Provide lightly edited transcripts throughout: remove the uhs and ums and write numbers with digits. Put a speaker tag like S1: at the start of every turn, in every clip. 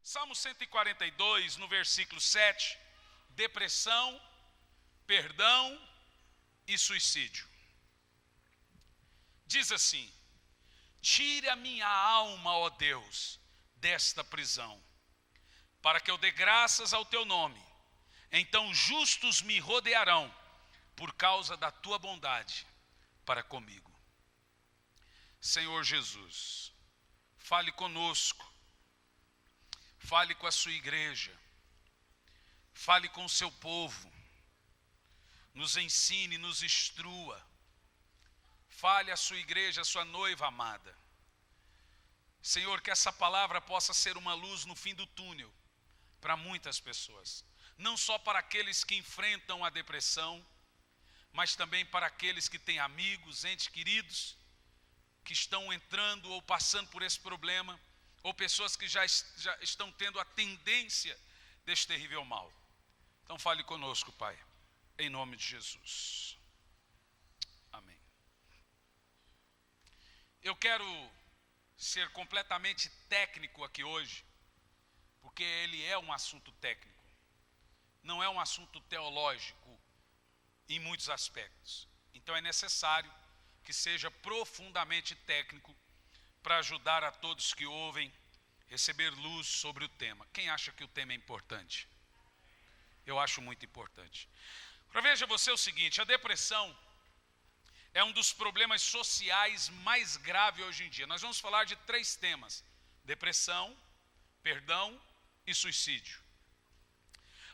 S1: Salmo 142, no versículo 7, depressão, perdão e suicídio. Diz assim: tire a minha alma, ó Deus, desta prisão, para que eu dê graças ao teu nome. Então justos me rodearão por causa da tua bondade para comigo. Senhor Jesus, fale conosco, fale com a sua igreja, fale com o seu povo, nos ensine, nos instrua, fale à sua igreja, à sua noiva amada. Senhor, que essa palavra possa ser uma luz no fim do túnel para muitas pessoas, não só para aqueles que enfrentam a depressão, mas também para aqueles que têm amigos, entes queridos, que estão entrando ou passando por esse problema, ou pessoas que já estão tendo a tendência deste terrível mal. Então fale conosco, Pai, em nome de Jesus. Amém. Eu quero ser completamente técnico aqui hoje, porque ele é um assunto técnico, não é um assunto teológico em muitos aspectos. Então é necessário que seja profundamente técnico para ajudar a todos que ouvem receber luz sobre o tema. Quem acha que o tema é importante? Eu acho muito importante. Para veja você o seguinte: a depressão é um dos problemas sociais mais graves hoje em dia. Nós vamos falar de 3 temas: depressão, perdão e suicídio.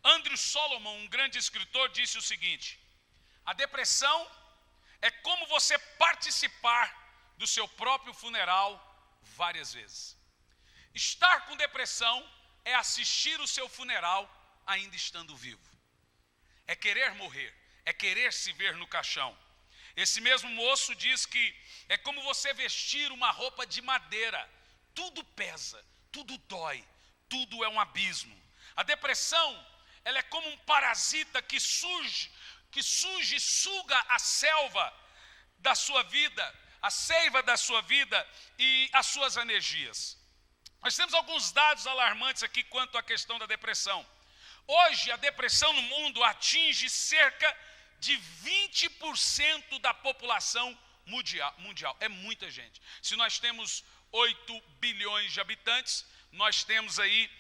S1: Andrew Solomon, um grande escritor, disse o seguinte: a depressão é como você participar do seu próprio funeral várias vezes. Estar com depressão é assistir o seu funeral ainda estando vivo. É querer morrer, é querer se ver no caixão. Esse mesmo moço diz que é como você vestir uma roupa de madeira. Tudo pesa, tudo dói, tudo é um abismo. A depressão, ela é como um parasita que surge e suga a selva da sua vida, a seiva da sua vida e as suas energias. Nós temos alguns dados alarmantes aqui quanto à questão da depressão. Hoje, a depressão no mundo atinge cerca de 20% da população mundial. É muita gente. Se nós temos 8 bilhões de habitantes, nós temos aí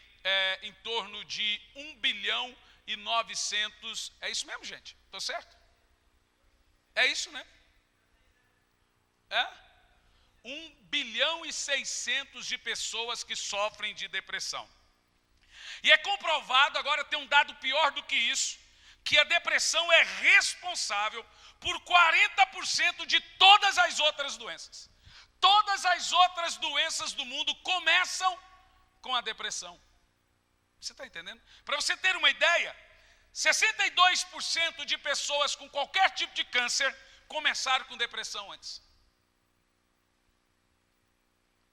S1: em torno de 1 bilhão e 900. É isso mesmo, gente? Estou certo? É isso, né? 1 bilhão e 600 de pessoas que sofrem de depressão. E é comprovado, agora tem um dado pior do que isso, que a depressão é responsável por 40% de todas as outras doenças. Todas as outras doenças do mundo começam com a depressão. Você está entendendo? Para você ter uma ideia, 62% de pessoas com qualquer tipo de câncer começaram com depressão antes.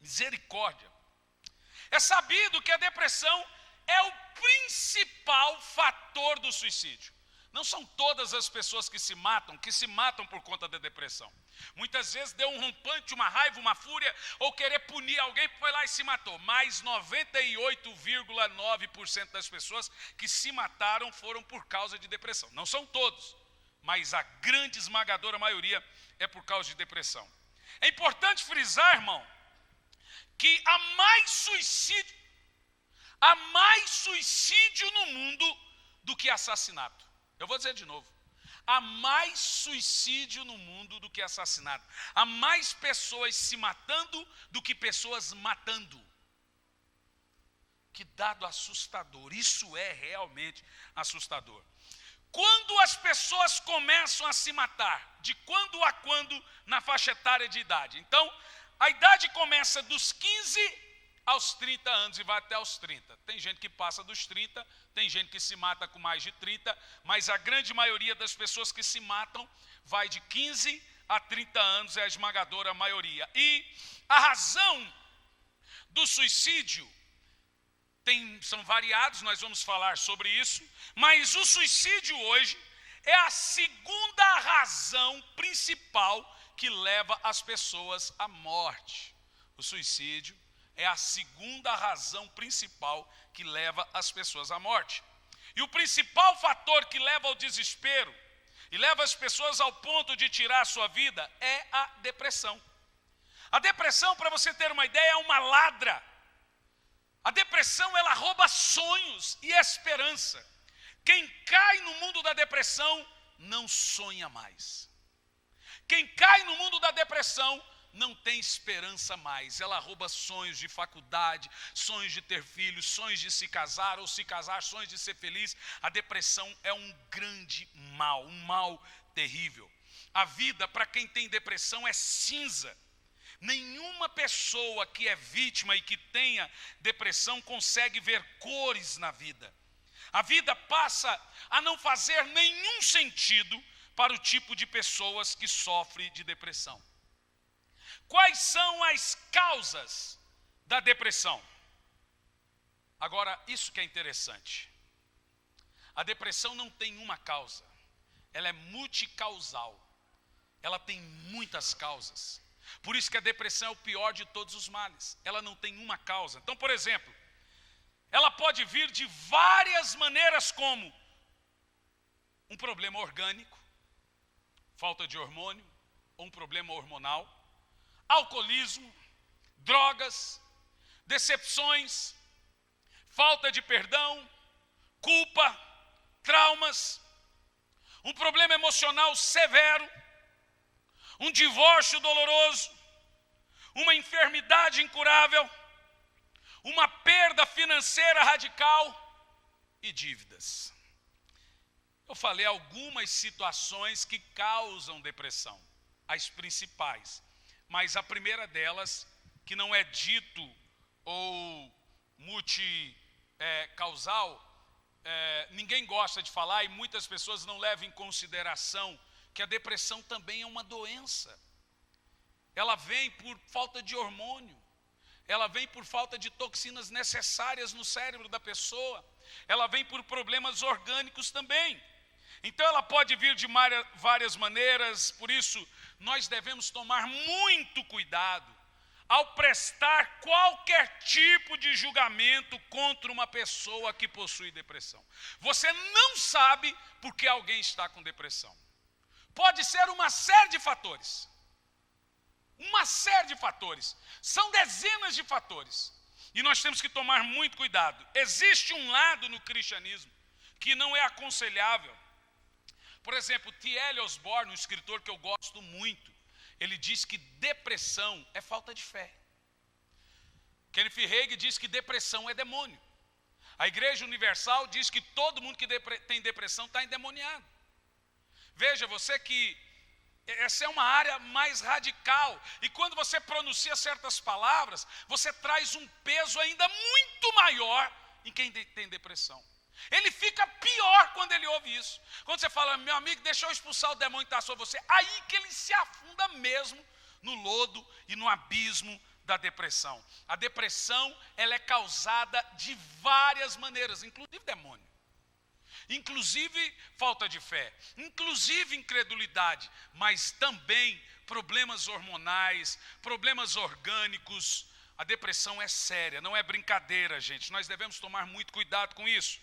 S1: Misericórdia. É sabido que a depressão é o principal fator do suicídio. Não são todas as pessoas que se matam por conta da depressão. Muitas vezes deu um rompante, uma raiva, uma fúria, ou querer punir alguém, foi lá e se matou. Mas 98,9% das pessoas que se mataram foram por causa de depressão. Não são todos, mas a grande esmagadora maioria é por causa de depressão. É importante frisar, irmão, que há mais suicídio no mundo do que assassinato. Eu vou dizer de novo: há mais suicídio no mundo do que assassinato. Há mais pessoas se matando do que pessoas matando. Que dado assustador, isso é realmente assustador. Quando as pessoas começam a se matar? De quando a quando na faixa etária de idade? Então, a idade começa dos 15 aos 30 anos e vai até aos 30. Tem gente que passa dos 30, tem gente que se mata com mais de 30, mas a grande maioria das pessoas que se matam vai de 15 a 30 anos, é a esmagadora maioria. E a razão do suicídio são variados, nós vamos falar sobre isso, mas o suicídio hoje é a segunda razão principal que leva as pessoas à morte. O suicídio é a segunda razão principal que leva as pessoas à morte. E o principal fator que leva ao desespero e leva as pessoas ao ponto de tirar a sua vida é a depressão. A depressão, para você ter uma ideia, é uma ladra. A depressão, ela rouba sonhos e esperança. Quem cai no mundo da depressão não sonha mais. Quem cai no mundo da depressão não tem esperança mais. Ela rouba sonhos de faculdade, sonhos de ter filhos, sonhos de se casar ou se casar, sonhos de ser feliz. A depressão é um grande mal, um mal terrível. A vida, para quem tem depressão, é cinza. Nenhuma pessoa que é vítima e que tenha depressão consegue ver cores na vida. A vida passa a não fazer nenhum sentido para o tipo de pessoas que sofrem de depressão. Quais são as causas da depressão? Agora, isso que é interessante. A depressão não tem uma causa. Ela é multicausal. Ela tem muitas causas. Por isso que a depressão é o pior de todos os males. Ela não tem uma causa. Então, por exemplo, ela pode vir de várias maneiras, como um problema orgânico, falta de hormônio, ou um problema hormonal, alcoolismo, drogas, decepções, falta de perdão, culpa, traumas, um problema emocional severo, um divórcio doloroso, uma enfermidade incurável, uma perda financeira radical e dívidas. Eu falei algumas situações que causam depressão, as principais. Mas a primeira delas, que não é dito ou multicausal, ninguém gosta de falar e muitas pessoas não levam em consideração que a depressão também é uma doença. Ela vem por falta de hormônio, ela vem por falta de toxinas necessárias no cérebro da pessoa, ela vem por problemas orgânicos também. Então ela pode vir de várias maneiras, por isso nós devemos tomar muito cuidado ao prestar qualquer tipo de julgamento contra uma pessoa que possui depressão. Você não sabe por que alguém está com depressão. Pode ser uma série de fatores. Uma série de fatores. São dezenas de fatores. E nós temos que tomar muito cuidado. Existe um lado no cristianismo que não é aconselhável. Por exemplo, T.L. Osborne, um escritor que eu gosto muito, ele diz que depressão é falta de fé. Kenneth Hagin diz que depressão é demônio. A Igreja Universal diz que todo mundo que tem depressão está endemoniado. Veja, você que essa é uma área mais radical. E quando você pronuncia certas palavras, você traz um peso ainda muito maior em quem tem depressão. Ele fica pior quando ele ouve isso. Quando você fala, meu amigo, deixa eu expulsar o demônio que está sobre você. Aí que ele se afunda mesmo no lodo e no abismo da depressão. A depressão, ela é causada de várias maneiras, inclusive demônio. Inclusive falta de fé, inclusive incredulidade, mas também problemas hormonais, problemas orgânicos. A depressão é séria, não é brincadeira, gente. Nós devemos tomar muito cuidado com isso.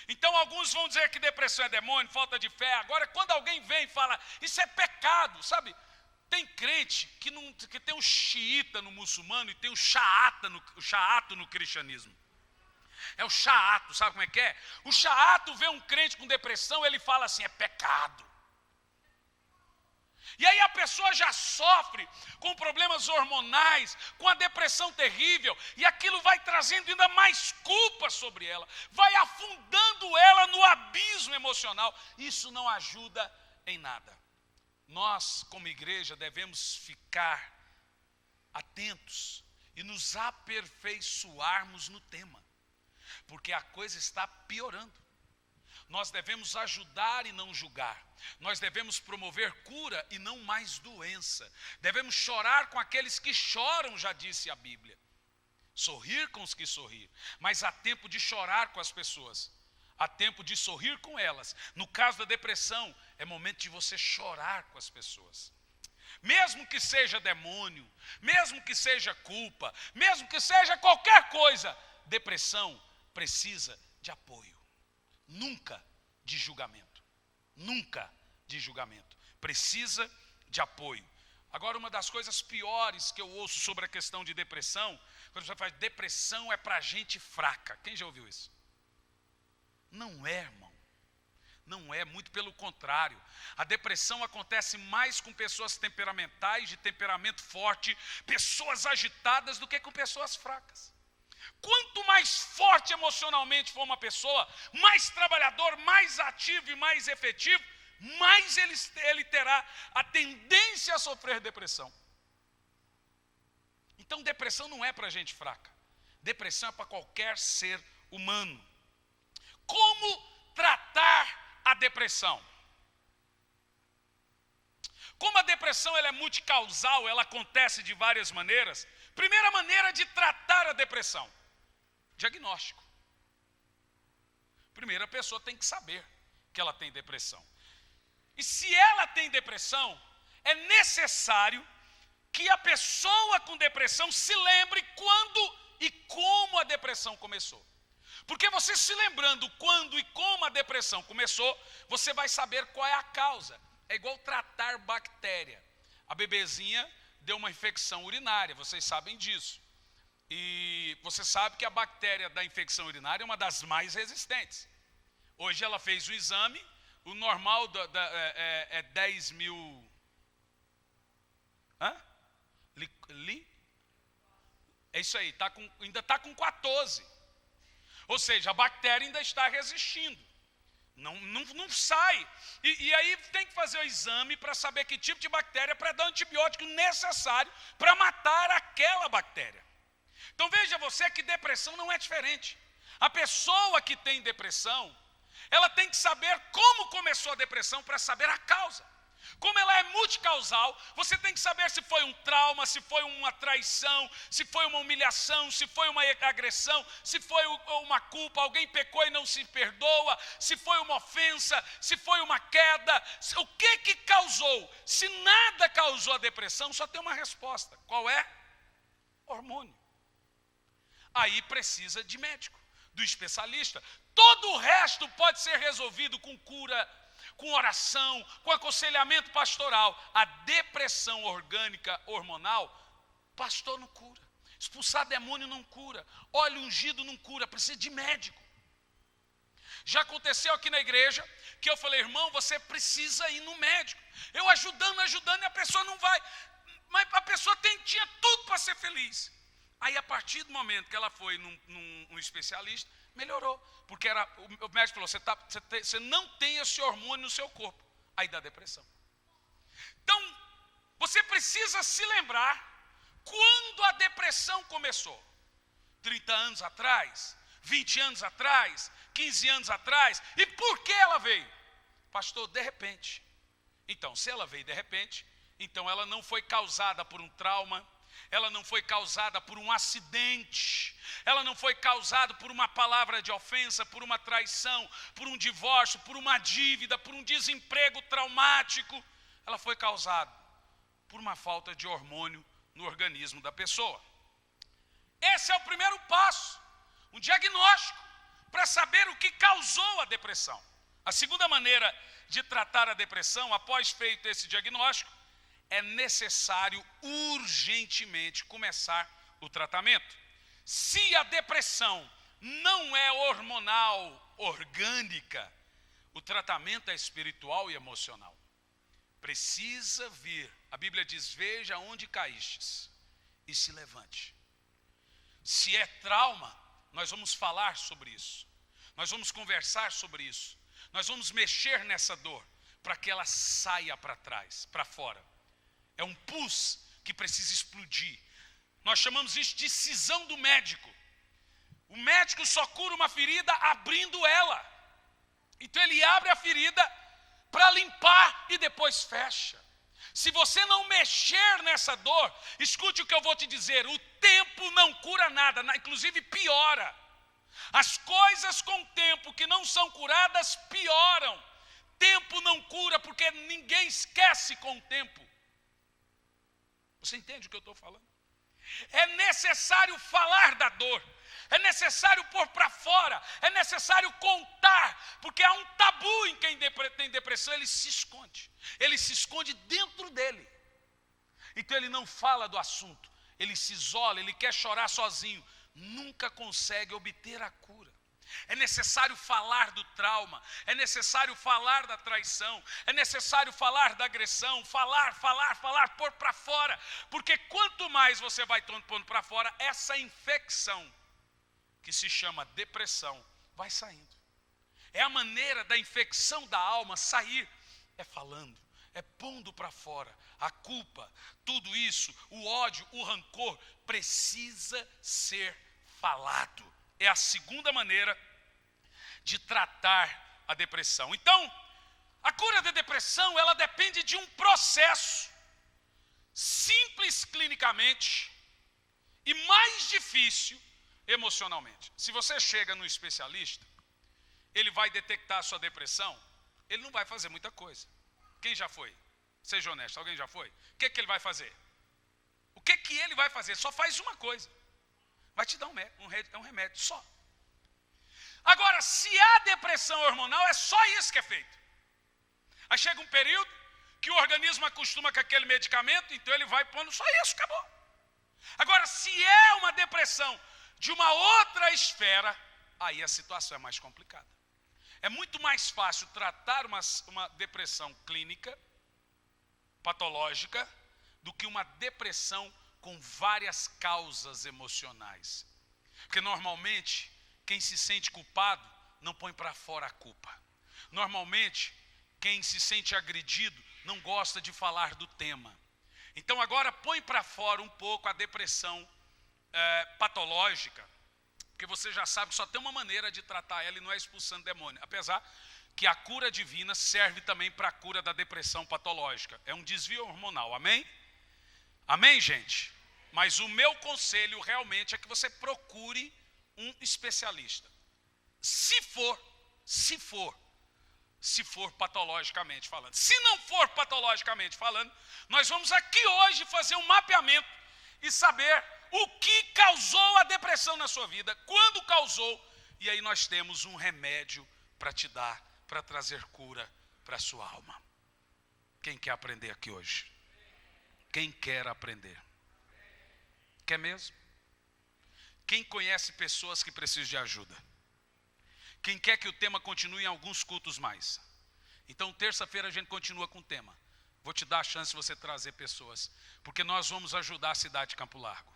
S1: Então alguns vão dizer que depressão é demônio, falta de fé. Agora, quando alguém vem e fala, isso é pecado, sabe? Tem crente que tem o xiita no muçulmano e tem o xaato no cristianismo. É o xaato, sabe como é que é? O xaato vê um crente com depressão, ele fala assim, é pecado. E aí a pessoa já sofre com problemas hormonais, com a depressão terrível, e aquilo vai trazendo ainda mais culpa sobre ela, vai afundando ela no abismo emocional. Isso não ajuda em nada. Nós, como igreja, devemos ficar atentos e nos aperfeiçoarmos no tema, porque a coisa está piorando. Nós devemos ajudar e não julgar. Nós devemos promover cura e não mais doença. Devemos chorar com aqueles que choram, já disse a Bíblia. Sorrir com os que sorrir. Mas há tempo de chorar com as pessoas. Há tempo de sorrir com elas. No caso da depressão, é momento de você chorar com as pessoas. mesmo que seja demônio, mesmo que seja culpa, mesmo que seja qualquer coisa, depressão precisa de apoio, nunca de julgamento, nunca de julgamento, precisa de apoio. Agora, uma das coisas piores que eu ouço sobre a questão de depressão, quando você fala, depressão é para gente fraca. Quem já ouviu isso? Não é, irmão. Não é, muito pelo contrário. A depressão acontece mais com pessoas temperamentais, de temperamento forte, pessoas agitadas, do que com pessoas fracas. Quanto mais forte emocionalmente for uma pessoa, mais trabalhador, mais ativo e mais efetivo, mais ele terá a tendência a sofrer depressão. Então, depressão não é para gente fraca. Depressão é para qualquer ser humano. Como tratar a depressão? Como a depressão ela é multicausal, ela acontece de várias maneiras. Primeira maneira de tratar a depressão: diagnóstico. Primeiro, a pessoa tem que saber que ela tem depressão. E se ela tem depressão, é necessário que a pessoa com depressão se lembre quando e como a depressão começou. Porque você se lembrando quando e como a depressão começou, você vai saber qual é a causa. É igual tratar bactéria. A bebezinha deu uma infecção urinária, vocês sabem disso. E você sabe que a bactéria da infecção urinária é uma das mais resistentes. Hoje ela fez o exame, o normal é 10 mil... É isso aí, ainda está com 14. Ou seja, a bactéria ainda está resistindo. Não sai. E aí tem que fazer o exame para saber que tipo de bactéria, para dar o antibiótico necessário para matar aquela bactéria. Então veja você que depressão não é diferente. A pessoa que tem depressão, ela tem que saber como começou a depressão para saber a causa. Como ela é multicausal, você tem que saber se foi um trauma, se foi uma traição, se foi uma humilhação, se foi uma agressão, se foi uma culpa, alguém pecou e não se perdoa, se foi uma ofensa, se foi uma queda, o que causou? Se nada causou a depressão, só tem uma resposta. Qual é? Hormônio. Aí precisa de médico, do especialista. Todo o resto pode ser resolvido com cura, com oração, com aconselhamento pastoral. A depressão orgânica, hormonal, pastor não cura. Expulsar demônio não cura. Óleo ungido não cura, precisa de médico. Já aconteceu aqui na igreja, que eu falei, irmão, você precisa ir no médico. Eu ajudando, e a pessoa não vai. Mas a pessoa tinha tudo para ser feliz. Aí, a partir do momento que ela foi num especialista, melhorou. Porque o médico falou, você não tem esse hormônio no seu corpo. Aí dá depressão. Então, você precisa se lembrar quando a depressão começou. 30 anos atrás, 20 anos atrás, 15 anos atrás. E por que ela veio? Pastor, de repente. Então, se ela veio de repente, então ela não foi causada por um trauma, ela não foi causada por um acidente, ela não foi causada por uma palavra de ofensa, por uma traição, por um divórcio, por uma dívida, por um desemprego traumático. Ela foi causada por uma falta de hormônio no organismo da pessoa. Esse é o primeiro passo, um diagnóstico para saber o que causou a depressão. A segunda maneira de tratar a depressão, após feito esse diagnóstico, é necessário urgentemente começar o tratamento. Se a depressão não é hormonal, orgânica, o tratamento é espiritual e emocional. Precisa vir. A Bíblia diz, veja onde caístes e se levante. Se é trauma, nós vamos falar sobre isso. Nós vamos conversar sobre isso. Nós vamos mexer nessa dor para que ela saia para trás, para fora. É um pus que precisa explodir. Nós chamamos isso de cisão do médico. O médico só cura uma ferida abrindo ela. Então ele abre a ferida para limpar e depois fecha. Se você não mexer nessa dor, escute o que eu vou te dizer, o tempo não cura nada, inclusive piora. As coisas com o tempo que não são curadas pioram. Tempo não cura porque ninguém esquece com o tempo. Você entende o que eu estou falando? É necessário falar da dor, é necessário pôr para fora, é necessário contar, porque há um tabu em quem tem depressão, ele se esconde dentro dele. Então ele não fala do assunto, ele se isola, ele quer chorar sozinho, nunca consegue obter a cura. É necessário falar do trauma, é necessário falar da traição, é necessário falar da agressão, falar, pôr para fora, porque quanto mais você vai pondo para fora, essa infecção, que se chama depressão, vai saindo. É a maneira da infecção da alma sair, é falando, é pondo para fora. A culpa, tudo isso, o ódio, o rancor, precisa ser falado. É a segunda maneira de tratar a depressão. Então, a cura da depressão, ela depende de um processo simples clinicamente e mais difícil emocionalmente. Se você chega no especialista, ele vai detectar a sua depressão, ele não vai fazer muita coisa. Quem já foi? Seja honesto, alguém já foi? O que ele vai fazer? O que ele vai fazer? Só faz uma coisa. Vai te dar um remédio, só. Agora, se há depressão hormonal, é só isso que é feito. Aí chega um período que o organismo acostuma com aquele medicamento, então ele vai pondo só isso, acabou. Agora, se é uma depressão de uma outra esfera, aí a situação é mais complicada. É muito mais fácil tratar uma depressão clínica, patológica, do que uma depressão com várias causas emocionais. Porque normalmente, quem se sente culpado não põe para fora a culpa. Normalmente, quem se sente agredido não gosta de falar do tema. Então agora põe para fora um pouco a depressão patológica, porque você já sabe que só tem uma maneira de tratar ela e não é expulsando demônio. Apesar que a cura divina serve também para a cura da depressão patológica. É um desvio hormonal, amém? Amém, gente? Mas o meu conselho realmente é que você procure um especialista. Se for patologicamente falando. Se não for patologicamente falando, nós vamos aqui hoje fazer um mapeamento e saber o que causou a depressão na sua vida, quando causou, e aí nós temos um remédio para te dar, para trazer cura para a sua alma. Quem quer aprender aqui hoje? Quem quer aprender? Quer mesmo? Quem conhece pessoas que precisam de ajuda? Quem quer que o tema continue em alguns cultos mais? Então, terça-feira a gente continua com o tema. Vou te dar a chance de você trazer pessoas, porque nós vamos ajudar a cidade de Campo Largo.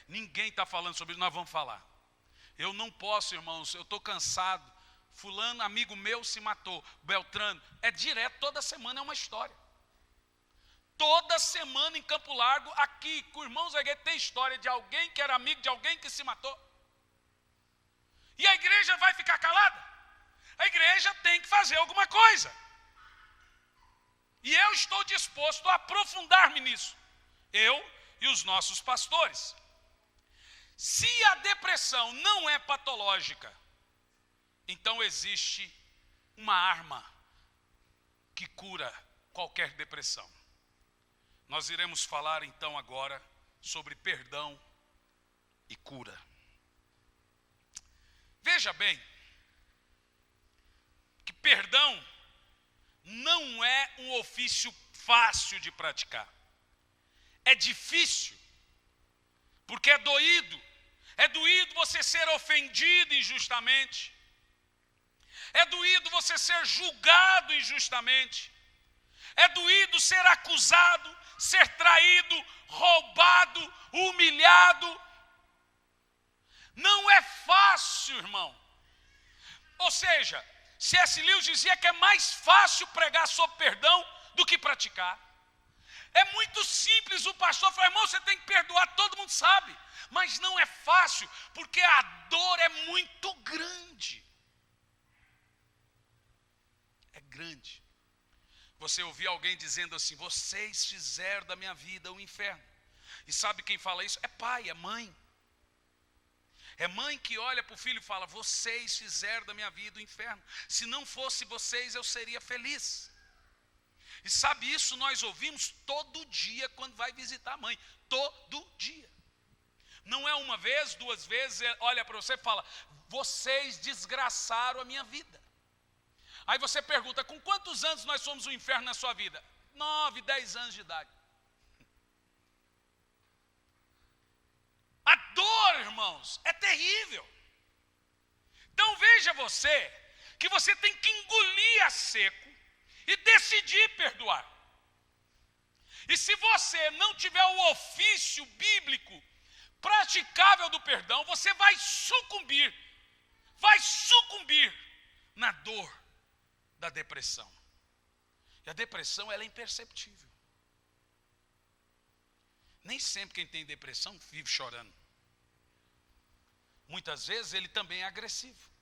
S1: Ninguém está falando sobre isso, nós vamos falar. Eu não posso, irmãos, eu estou cansado. Fulano, amigo meu, se matou. Beltrano, é direto, toda semana é uma história. Toda semana em Campo Largo, aqui, com irmãos da igreja, tem história de alguém que era amigo de alguém que se matou. E a igreja vai ficar calada? A igreja tem que fazer alguma coisa. E eu estou disposto a aprofundar-me nisso. Eu e os nossos pastores. Se a depressão não é patológica, então existe uma arma que cura qualquer depressão. Nós iremos falar então agora sobre perdão e cura. Veja bem, que perdão não é um ofício fácil de praticar. É difícil, porque é doído. É doído você ser ofendido injustamente. É doído você ser julgado injustamente. É doído ser acusado, ser traído, roubado, humilhado. Não é fácil, irmão. Ou seja, C.S. Lewis dizia que é mais fácil pregar sobre perdão do que praticar. É muito simples o pastor falar, irmão, você tem que perdoar, todo mundo sabe. Mas não é fácil, porque a dor é muito grande. É grande. Você ouvir alguém dizendo assim, vocês fizeram da minha vida um inferno. E sabe quem fala isso? É pai, é mãe. É mãe que olha para o filho e fala, vocês fizeram da minha vida um inferno. Se não fosse vocês, eu seria feliz. E sabe, isso nós ouvimos todo dia quando vai visitar a mãe. Todo dia. Não é uma vez, duas vezes, olha para você e fala, vocês desgraçaram a minha vida. Aí você pergunta, com quantos anos nós somos o inferno na sua vida? 9, 10 anos de idade. A dor, irmãos, é terrível. Então veja você, que você tem que engolir a seco e decidir perdoar. E se você não tiver o ofício bíblico praticável do perdão, você vai sucumbir na dor da depressão. E a depressão, ela é imperceptível. Nem sempre quem tem depressão vive chorando. Muitas vezes ele também é agressivo.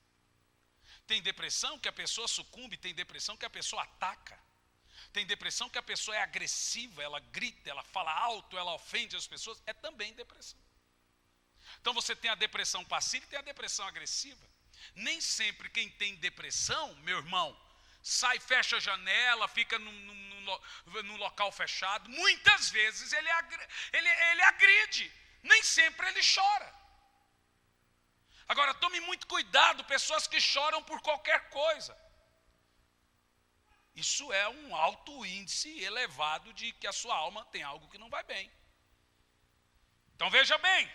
S1: Tem depressão que a pessoa sucumbe, tem depressão que a pessoa ataca. Tem depressão que a pessoa é agressiva, ela grita, ela fala alto, ela ofende as pessoas. É também depressão. Então você tem a depressão passiva e tem a depressão agressiva. Nem sempre quem tem depressão, meu irmão, sai, fecha a janela, fica num local fechado. Muitas vezes ele agride, nem sempre ele chora. Agora, tome muito cuidado, pessoas que choram por qualquer coisa. Isso é um alto índice elevado de que a sua alma tem algo que não vai bem. Então veja bem,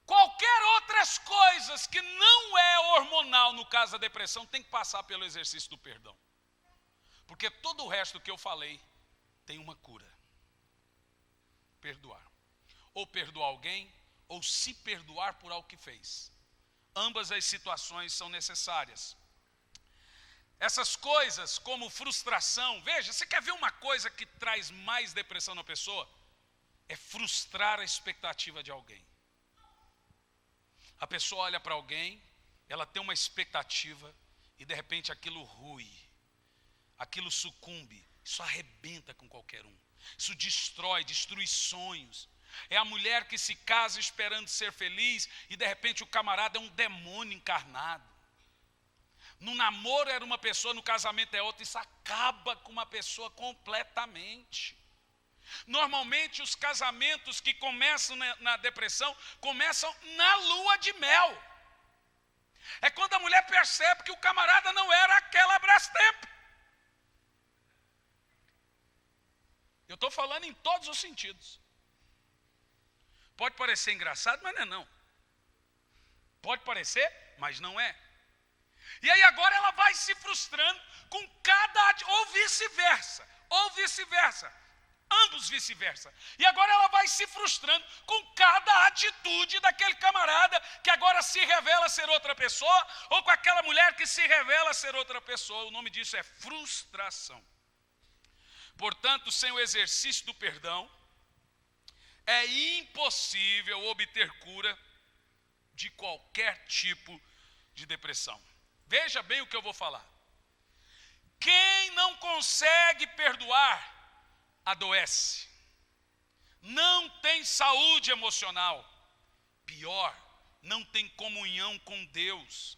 S1: qualquer outras coisas que não é hormonal, no caso da depressão, tem que passar pelo exercício do perdão. Porque todo o resto que eu falei tem uma cura. Perdoar. Ou perdoar alguém, ou se perdoar por algo que fez. Ambas as situações são necessárias. Essas coisas como frustração, veja, você quer ver uma coisa que traz mais depressão na pessoa? É frustrar a expectativa de alguém. A pessoa olha para alguém, ela tem uma expectativa e de repente aquilo rui, aquilo sucumbe, isso arrebenta com qualquer um. Isso destrui sonhos. É a mulher que se casa esperando ser feliz e de repente o camarada é um demônio encarnado. No namoro era uma pessoa, no casamento é outra. Isso acaba com uma pessoa completamente. Normalmente os casamentos que começam na depressão começam na lua de mel. É quando a mulher percebe que o camarada não era aquela Brastemp. Eu estou falando em todos os sentidos. Pode parecer engraçado, mas não é não. Pode parecer, mas não é. E aí agora ela vai se frustrando com cada... ou vice-versa. Ambos vice-versa. E agora ela vai se frustrando com cada atitude daquele camarada que agora se revela ser outra pessoa, ou com aquela mulher que se revela ser outra pessoa. O nome disso é frustração. Portanto, sem o exercício do perdão, é impossível obter cura de qualquer tipo de depressão. Veja bem o que eu vou falar. Quem não consegue perdoar, adoece. Não tem saúde emocional. Pior, não tem comunhão com Deus.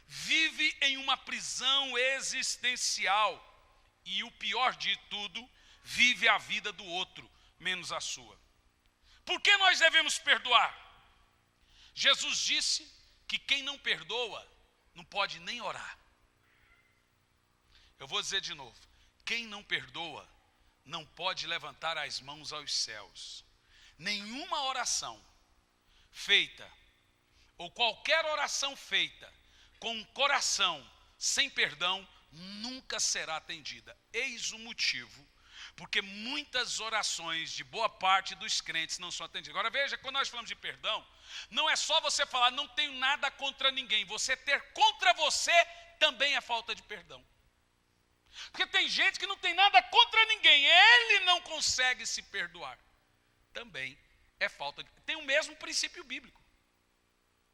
S1: Vive em uma prisão existencial. E o pior de tudo, vive a vida do outro, menos a sua. Por que nós devemos perdoar? Jesus disse que quem não perdoa não pode nem orar. Eu vou dizer de novo. Quem não perdoa não pode levantar as mãos aos céus. Nenhuma oração feita, ou qualquer oração feita com um coração sem perdão, nunca será atendida. Eis o motivo porque muitas orações de boa parte dos crentes não são atendidas. Agora veja, quando nós falamos de perdão, não é só você falar, não tenho nada contra ninguém. Você ter contra você também é falta de perdão. Porque tem gente que não tem nada contra ninguém, ele não consegue se perdoar. Também é falta de... Tem o mesmo princípio bíblico.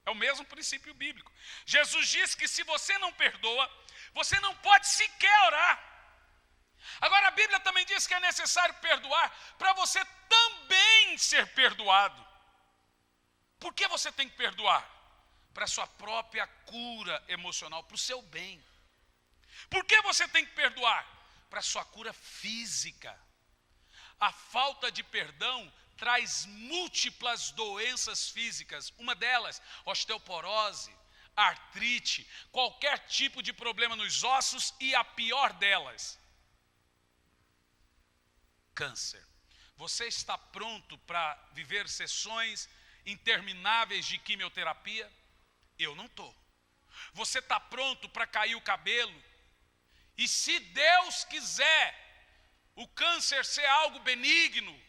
S1: É o mesmo princípio bíblico. Jesus disse que se você não perdoa, você não pode sequer orar. Agora a Bíblia também diz que é necessário perdoar para você também ser perdoado. Por que você tem que perdoar? Para a sua própria cura emocional, para o seu bem. Por que você tem que perdoar? para a sua cura física. A falta de perdão traz múltiplas doenças físicas. Uma delas, osteoporose, artrite, qualquer tipo de problema nos ossos e a pior delas, câncer. Você está pronto para viver sessões intermináveis de quimioterapia? Eu não estou. Você está pronto para cair o cabelo? E se Deus quiser o câncer ser algo benigno,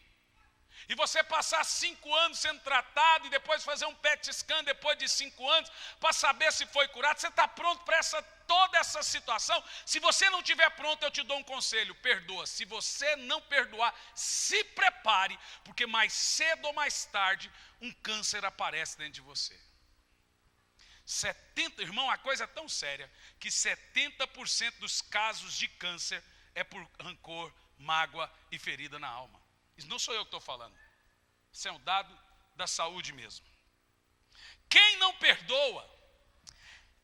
S1: e você passar 5 anos sendo tratado, e depois fazer um PET scan depois de 5 anos, para saber se foi curado, você está pronto para toda essa situação? Se você não estiver pronto, eu te dou um conselho: perdoa. Se você não perdoar, se prepare, porque mais cedo ou mais tarde, um câncer aparece dentro de você. Irmão, a coisa é tão séria, que 70% dos casos de câncer é por rancor, mágoa e ferida na alma. Isso não sou eu que estou falando. Isso é um dado da saúde mesmo. Quem não perdoa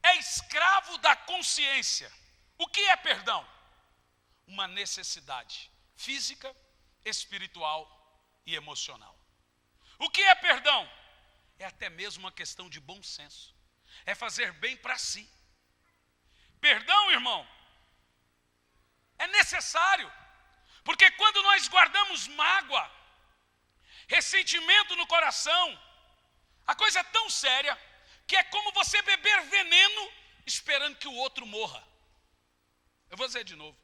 S1: é escravo da consciência. O que é perdão? Uma necessidade física, espiritual e emocional. O que é perdão? É até mesmo uma questão de bom senso. É fazer bem para si. Perdão, irmão, é necessário. Porque quando nós guardamos mágoa, ressentimento no coração, a coisa é tão séria que é como você beber veneno esperando que o outro morra. Eu vou dizer de novo: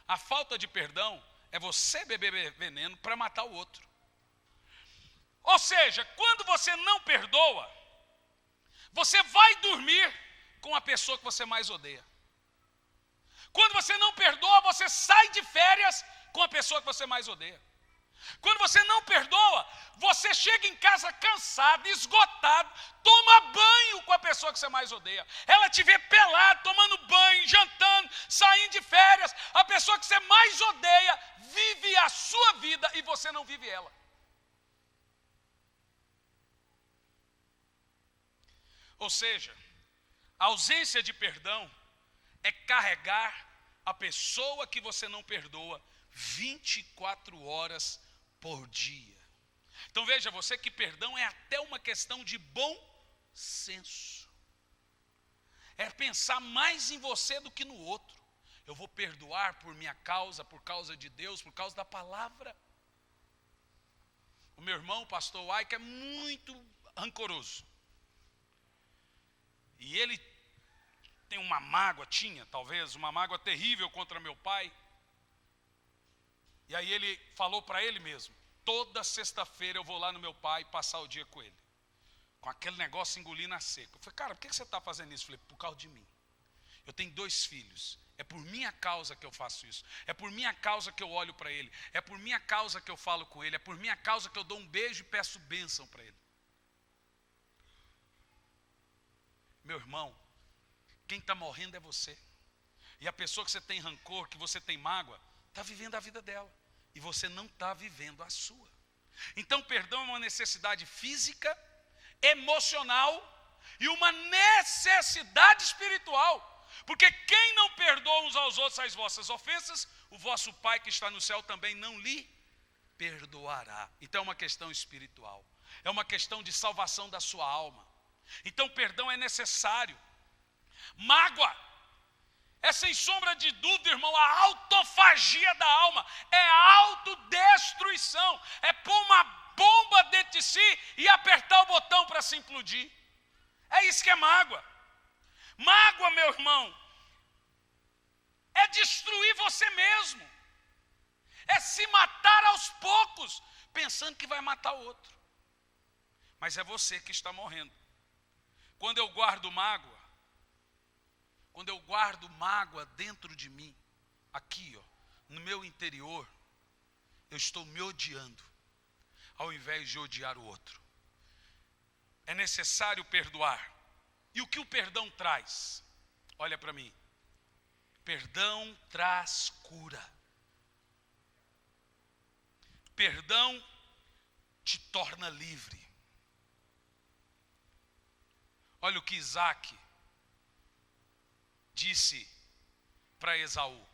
S1: a falta de perdão é você beber veneno para matar o outro. Ou seja, quando você não perdoa, você vai dormir com a pessoa que você mais odeia. Quando você não perdoa, você sai de férias com a pessoa que você mais odeia. Quando você não perdoa, você chega em casa cansado, esgotado, toma banho com a pessoa que você mais odeia. Ela te vê pelado, tomando banho, jantando, saindo de férias. A pessoa que você mais odeia vive a sua vida e você não vive ela. Ou seja, a ausência de perdão é carregar a pessoa que você não perdoa 24 horas por dia. Então veja você que perdão é até uma questão de bom senso. É pensar mais em você do que no outro. Eu vou perdoar por minha causa, por causa de Deus, por causa da palavra. O meu irmão, o pastor Waika, é muito rancoroso. E ele tem uma mágoa, tinha talvez, uma mágoa terrível contra meu pai. E aí ele falou para ele mesmo: toda sexta-feira eu vou lá no meu pai passar o dia com ele. Com aquele negócio engolindo a seco. Eu falei: cara, por que você está fazendo isso? Eu falei: por causa de mim. Eu tenho 2 filhos. É por minha causa que eu faço isso. É por minha causa que eu olho para ele. É por minha causa que eu falo com ele. É por minha causa que eu dou um beijo e peço bênção para ele. Meu irmão, quem está morrendo é você. E a pessoa que você tem rancor, que você tem mágoa, está vivendo a vida dela. E você não está vivendo a sua. Então perdão é uma necessidade física, emocional e uma necessidade espiritual. Porque quem não perdoa uns aos outros as vossas ofensas, o vosso Pai que está no céu também não lhe perdoará. Então é uma questão espiritual. É uma questão de salvação da sua alma. Então perdão é necessário. Mágoa é, sem sombra de dúvida, irmão, a autofagia da alma. É a autodestruição. É pôr uma bomba dentro de si e apertar o botão para se implodir. É isso que é mágoa. Mágoa, meu irmão, é destruir você mesmo. É se matar aos poucos, pensando que vai matar o outro. Mas é você que está morrendo. Quando eu guardo mágoa dentro de mim, aqui, ó, no meu interior, eu estou me odiando, ao invés de odiar o outro. É necessário perdoar. E o que o perdão traz? Olha para mim. Perdão traz cura. Perdão te torna livre. Olha o que Isaac disse para Esaú: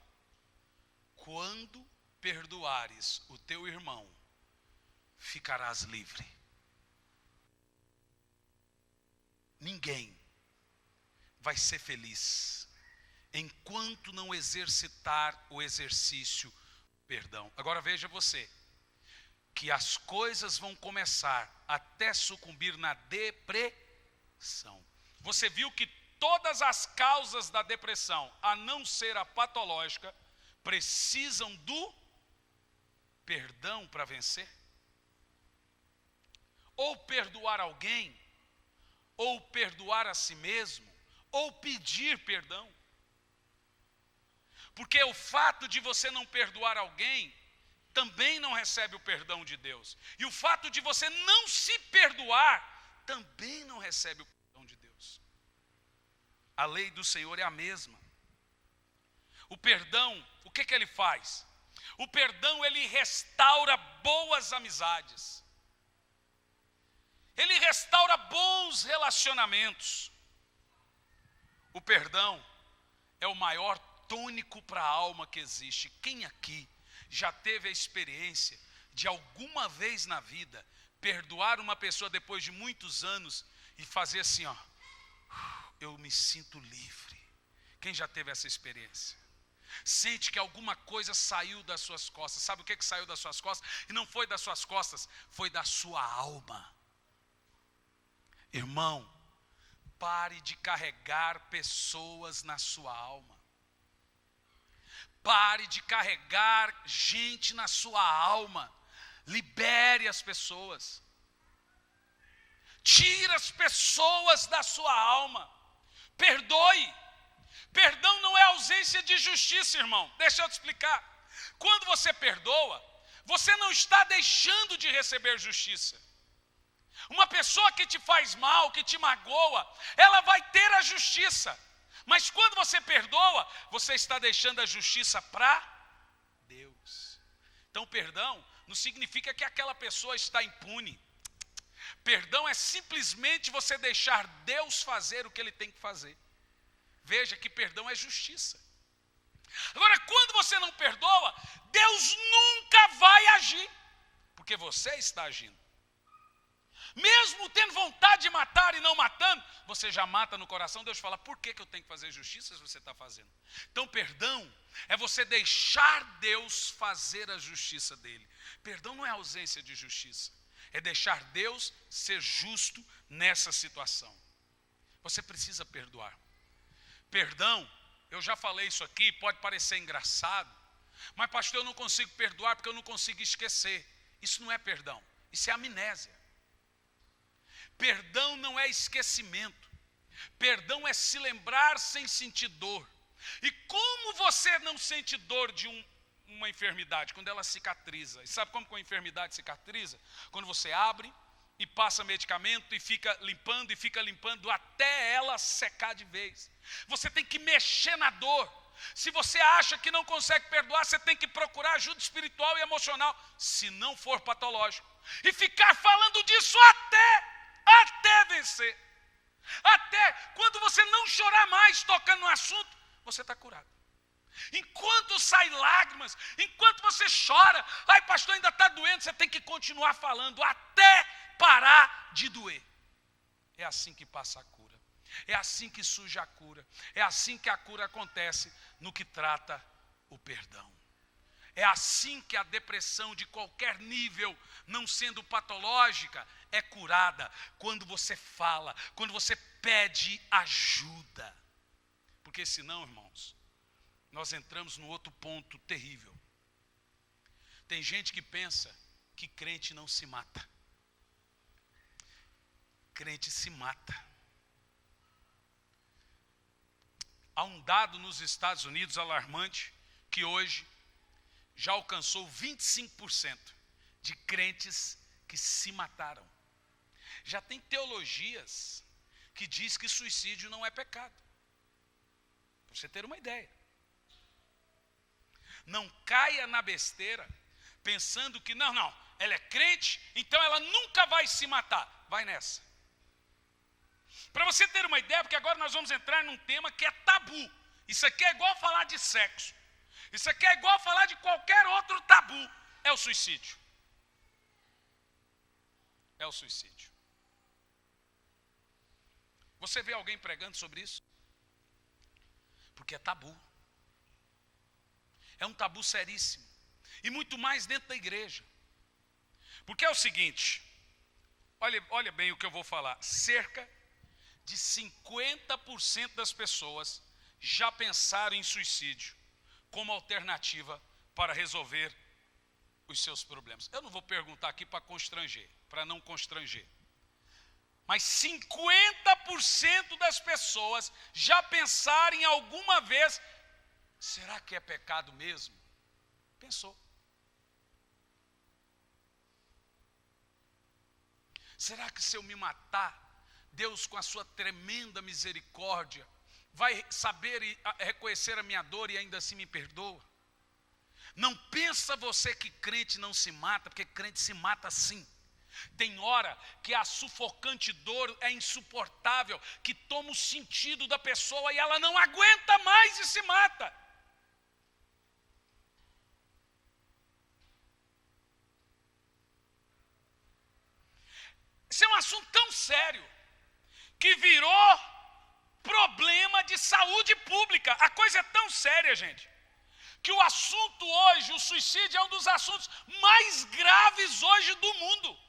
S1: quando perdoares o teu irmão, ficarás livre. Ninguém vai ser feliz enquanto não exercitar o exercício do perdão. Agora veja você, que as coisas vão começar até sucumbir na depressão. Você viu que todas as causas da depressão, a não ser a patológica, precisam do perdão para vencer? Ou perdoar alguém, ou perdoar a si mesmo, ou pedir perdão. Porque o fato de você não perdoar alguém, também não recebe o perdão de Deus. E o fato de você não se perdoar, também não recebe o perdão de Deus. A lei do Senhor é a mesma. O perdão, o que ele faz? O perdão, ele restaura boas amizades. Ele restaura bons relacionamentos. O perdão é o maior tônico para a alma que existe. Quem aqui já teve a experiência de alguma vez na vida perdoar uma pessoa depois de muitos anos e fazer assim, ó, eu me sinto livre? Quem já teve essa experiência? Sente que alguma coisa saiu das suas costas. Sabe o que saiu das suas costas? E não foi das suas costas, foi da sua alma. Irmão, pare de carregar pessoas na sua alma. Pare de carregar gente na sua alma. Libere as pessoas. Tire as pessoas da sua alma. Perdoe. Perdão não é ausência de justiça, irmão. Deixa eu te explicar. Quando você perdoa, você não está deixando de receber justiça. Uma pessoa que te faz mal, que te magoa, ela vai ter a justiça. Mas quando você perdoa, você está deixando a justiça para Deus. Então perdão não significa que aquela pessoa está impune. Perdão é simplesmente você deixar Deus fazer o que Ele tem que fazer. Veja que perdão é justiça. Agora, quando você não perdoa, Deus nunca vai agir, porque você está agindo. Mesmo tendo vontade de matar e não matando, você já mata no coração. Deus fala, por que eu tenho que fazer justiça se você está fazendo? Então perdão é você deixar Deus fazer a justiça dele. Perdão não é ausência de justiça, é deixar Deus ser justo nessa situação. Você precisa perdoar. Perdão, eu já falei isso aqui, pode parecer engraçado, mas pastor, eu não consigo perdoar porque eu não consigo esquecer. Isso não é perdão, isso é amnésia. Perdão não é esquecimento. Perdão é se lembrar sem sentir dor. E como você não sente dor de uma enfermidade? Quando ela cicatriza. E sabe como que uma enfermidade cicatriza? Quando você abre e passa medicamento e fica limpando até ela secar de vez. Você tem que mexer na dor. Se você acha que não consegue perdoar, você tem que procurar ajuda espiritual e emocional, se não for patológico. E ficar falando disso até vencer. Até quando você não chorar mais tocando no assunto, você está curado. Enquanto sai lágrimas, enquanto você chora, ai pastor, ainda está doendo, você tem que continuar falando até parar de doer. É assim que passa a cura. É assim que surge a cura. É assim que a cura acontece no que trata o perdão. É assim que a depressão de qualquer nível, não sendo patológica, é curada. Quando você fala, quando você pede ajuda. Porque senão, irmãos, nós entramos no outro ponto terrível. Tem gente que pensa que crente não se mata. Crente se mata. Há um dado nos Estados Unidos alarmante, que hoje já alcançou 25% de crentes que se mataram. Já tem teologias que diz que suicídio não é pecado. Para você ter uma ideia. Não caia na besteira, pensando que não, ela é crente, então ela nunca vai se matar. Vai nessa. Para você ter uma ideia, porque agora nós vamos entrar num tema que é tabu. Isso aqui é igual falar de sexo. Isso aqui é igual falar de qualquer outro tabu. É o suicídio. É o suicídio. Você vê alguém pregando sobre isso? Porque é tabu. É um tabu seríssimo. E muito mais dentro da igreja. Porque é o seguinte, olha bem o que eu vou falar. Cerca de 50% das pessoas já pensaram em suicídio como alternativa para resolver os seus problemas. Eu não vou perguntar aqui para constranger, para não constranger. Mas 50% das pessoas já pensaram em alguma vez, será que é pecado mesmo? Pensou. Será que se eu me matar, Deus com a sua tremenda misericórdia vai saber e reconhecer a minha dor e ainda assim me perdoa? Não pensa você que crente não se mata, porque crente se mata sim. Tem hora que a sufocante dor é insuportável, que toma o sentido da pessoa e ela não aguenta mais e se mata. Esse é um assunto tão sério, que virou problema de saúde pública. A coisa é tão séria, gente, que o assunto hoje, o suicídio, é um dos assuntos mais graves hoje do mundo.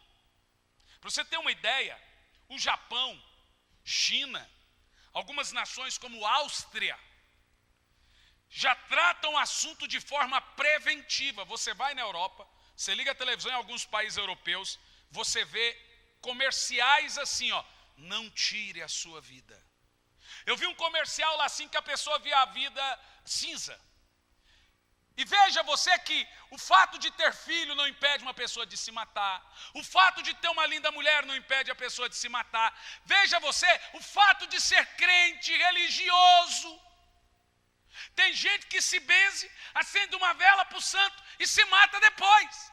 S1: Para você ter uma ideia, o Japão, China, algumas nações como Áustria, já tratam o assunto de forma preventiva. Você vai na Europa, você liga a televisão em alguns países europeus, você vê comerciais assim, ó, não tire a sua vida. Eu vi um comercial lá assim que a pessoa via a vida cinza. E veja você que o fato de ter filho não impede uma pessoa de se matar. O fato de ter uma linda mulher não impede a pessoa de se matar. Veja você, o fato de ser crente, religioso. Tem gente que se benze, acende uma vela para o santo e se mata depois.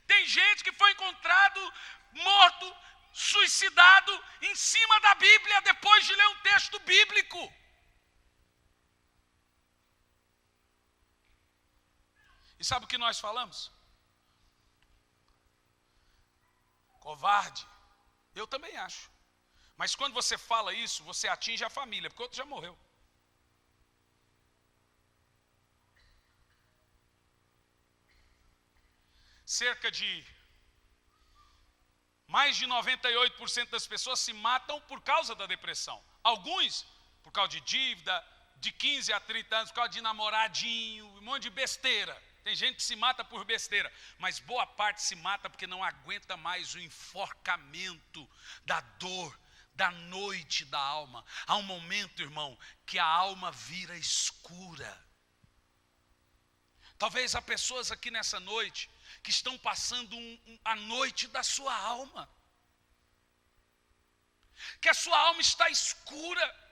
S1: Tem gente que foi encontrado morto, suicidado em cima da Bíblia depois de ler um texto bíblico. E sabe o que nós falamos? Covarde. Eu também acho. Mas quando você fala isso, você atinge a família, porque o outro já morreu. Cerca de mais de 98% das pessoas se matam por causa da depressão. Alguns por causa de dívida, de 15 a 30 anos, por causa de namoradinho, um monte de besteira. Tem gente que se mata por besteira, mas boa parte se mata porque não aguenta mais o enforcamento da dor, da noite da alma. Há um momento, irmão, que a alma vira escura. Talvez há pessoas aqui nessa noite que estão passando a noite da sua alma. Que a sua alma está escura.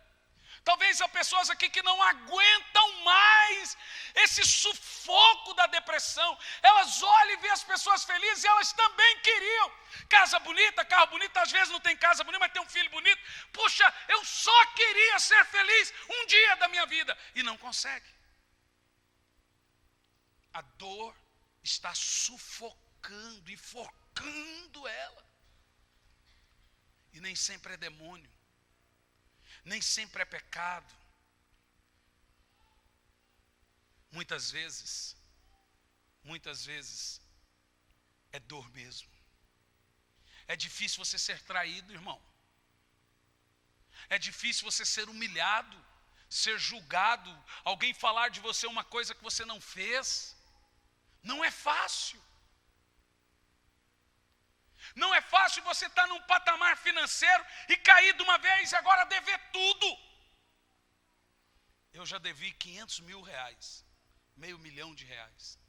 S1: Talvez há pessoas aqui que não aguentam mais esse sufoco da depressão. Elas olham e veem as pessoas felizes e elas também queriam. Casa bonita, carro bonito, às vezes não tem casa bonita, mas tem um filho bonito. Puxa, eu só queria ser feliz um dia da minha vida. E não consegue. A dor está sufocando, enforcando ela. E nem sempre é demônio. Nem sempre é pecado. Muitas vezes é dor mesmo. É difícil você ser traído, irmão. É difícil você ser humilhado, ser julgado, alguém falar de você uma coisa que você não fez. Não é fácil. Não é fácil você estar num patamar financeiro e cair de uma vez e agora dever tudo. Eu já devi 500 mil reais, R$500 mil.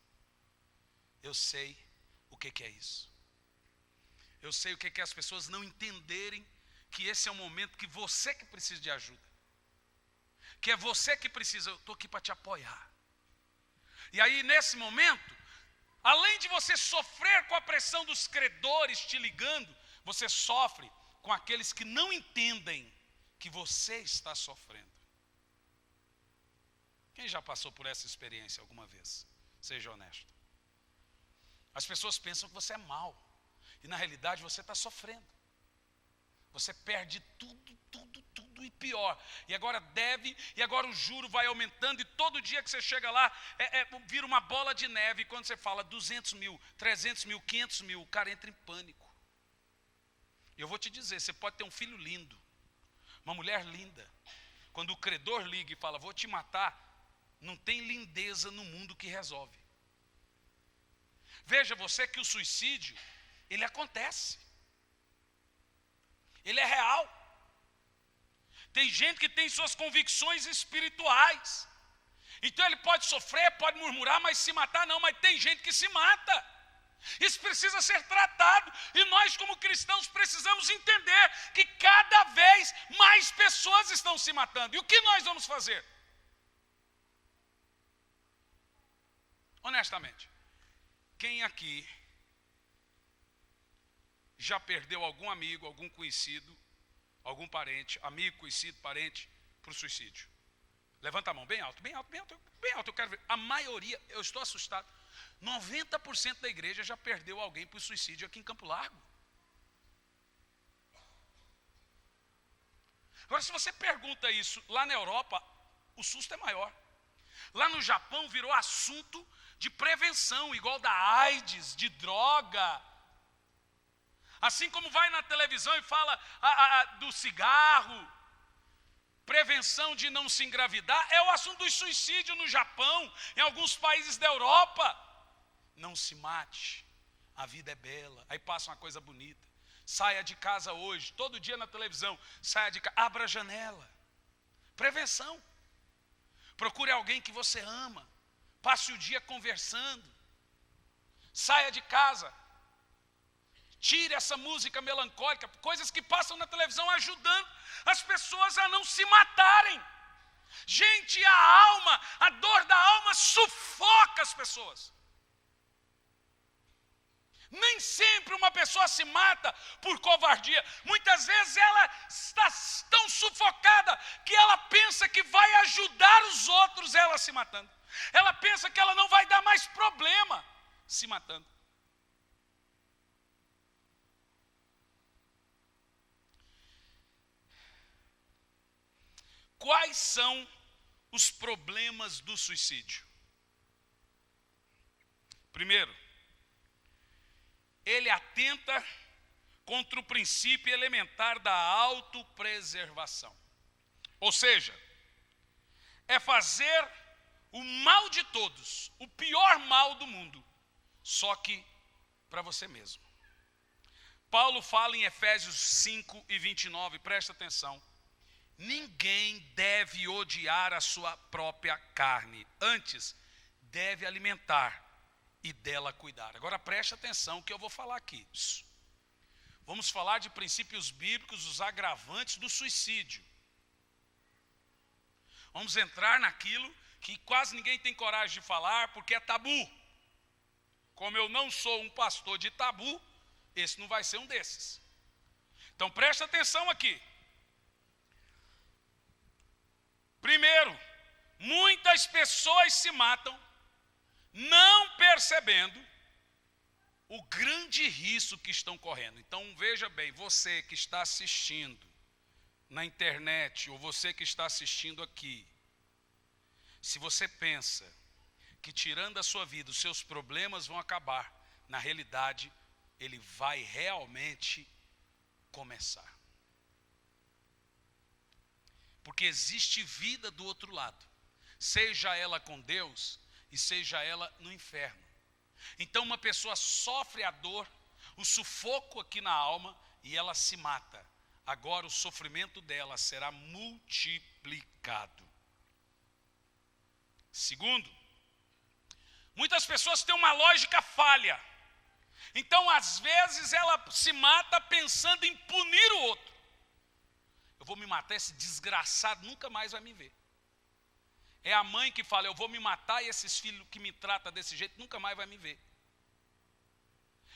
S1: Eu sei o que é isso. Eu sei o que é as pessoas não entenderem que esse é um momento que você que precisa de ajuda. Que é você que precisa, eu estou aqui para te apoiar. E aí nesse momento, além de você sofrer com a pressão dos credores te ligando, você sofre com aqueles que não entendem que você está sofrendo. Quem já passou por essa experiência alguma vez? Seja honesto. As pessoas pensam que você é mau. E na realidade você está sofrendo. Você perde tudo e pior. E agora deve, e agora o juro vai aumentando. E todo dia que você chega lá, vira uma bola de neve. E quando você fala 200 mil, 300 mil, 500 mil, o cara entra em pânico. E eu vou te dizer, você pode ter um filho lindo, uma mulher linda. Quando o credor liga e fala, vou te matar, não tem lindeza no mundo que resolve. Veja você que o suicídio, ele acontece. Ele é real. Tem gente que tem suas convicções espirituais. Então ele pode sofrer, pode murmurar, mas se matar não. Mas tem gente que se mata. Isso precisa ser tratado. E nós como cristãos precisamos entender que cada vez mais pessoas estão se matando. E o que nós vamos fazer? Honestamente, quem aqui já perdeu algum amigo, algum conhecido, algum parente, amigo, conhecido, parente, para o suicídio? Levanta a mão, bem alto, bem alto, bem alto, bem alto, eu quero ver. A maioria, eu estou assustado, 90% da igreja já perdeu alguém para o suicídio aqui em Campo Largo. Agora, se você pergunta isso lá na Europa, o susto é maior. Lá no Japão virou assunto de prevenção, igual da AIDS, de droga. Assim como vai na televisão e fala do cigarro, prevenção de não se engravidar, é o assunto do suicídio no Japão, em alguns países da Europa. Não se mate, a vida é bela. Aí passa uma coisa bonita. Saia de casa hoje, todo dia na televisão, saia de casa, abra a janela. Prevenção. Procure alguém que você ama, passe o dia conversando. Saia de casa. Tire essa música melancólica, coisas que passam na televisão ajudando as pessoas a não se matarem. Gente, a dor da alma sufoca as pessoas. Nem sempre uma pessoa se mata por covardia. Muitas vezes ela está tão sufocada que ela pensa que vai ajudar os outros ela se matando. Ela pensa que ela não vai dar mais problema se matando. Quais são os problemas do suicídio? Primeiro, ele atenta contra o princípio elementar da autopreservação. Ou seja, é fazer o mal de todos, o pior mal do mundo, só que para você mesmo. Paulo fala em Efésios 5:29, presta atenção. Ninguém deve odiar a sua própria carne, antes deve alimentar e dela cuidar. Agora preste atenção que eu vou falar aqui. Vamos falar de princípios bíblicos, os agravantes do suicídio. Vamos entrar naquilo que quase ninguém tem coragem de falar, porque é tabu. Como eu não sou um pastor de tabu, esse não vai ser um desses. Então preste atenção aqui. Primeiro, muitas pessoas se matam não percebendo o grande risco que estão correndo. Então veja bem, você que está assistindo na internet ou você que está assistindo aqui, se você pensa que tirando a sua vida os seus problemas vão acabar, na realidade ele vai realmente começar. Porque existe vida do outro lado, seja ela com Deus e seja ela no inferno. Então uma pessoa sofre a dor, o sufoco aqui na alma e ela se mata. Agora o sofrimento dela será multiplicado. Segundo, muitas pessoas têm uma lógica falha. Então às vezes ela se mata pensando em punir o outro. Eu vou me matar, esse desgraçado nunca mais vai me ver. É a mãe que fala, eu vou me matar e esses filhos que me tratam desse jeito nunca mais vai me ver.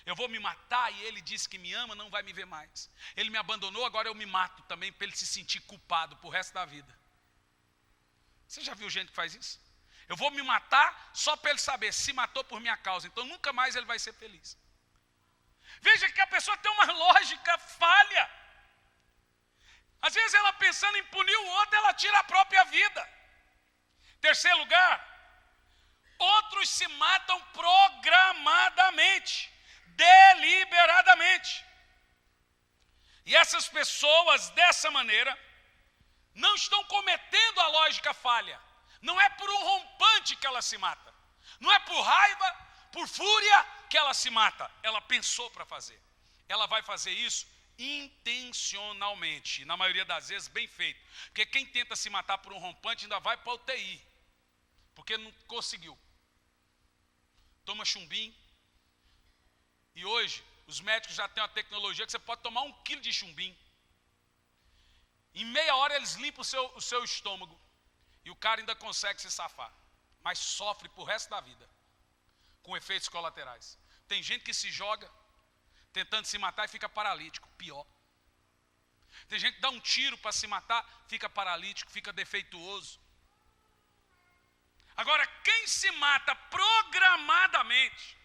S1: Eu vou me matar e ele disse que me ama, não vai me ver mais. Ele me abandonou, agora eu me mato também para ele se sentir culpado pro resto da vida. Você já viu gente que faz isso? Eu vou me matar só para ele saber, se matou por minha causa, então nunca mais ele vai ser feliz. Veja que a pessoa tem uma lógica falha. Às vezes ela pensando em punir o outro, ela tira a própria vida. Terceiro lugar, outros se matam programadamente, deliberadamente. E essas pessoas, dessa maneira, não estão cometendo a lógica falha. Não é por um rompante que ela se mata. Não é por raiva, por fúria que ela se mata. Ela pensou para fazer. Ela vai fazer isso intencionalmente. Na maioria das vezes, bem feito. Porque quem tenta se matar por um rompante ainda vai para a UTI. Porque não conseguiu. Toma chumbinho. E hoje, os médicos já têm uma tecnologia que você pode tomar 1 quilo de chumbinho. Em meia hora eles limpam o seu estômago. E o cara ainda consegue se safar. Mas sofre pro resto da vida. Com efeitos colaterais. Tem gente que se joga tentando se matar e fica paralítico. Pior. Tem gente que dá um tiro para se matar, fica paralítico, fica defeituoso. Agora, quem se mata programadamente,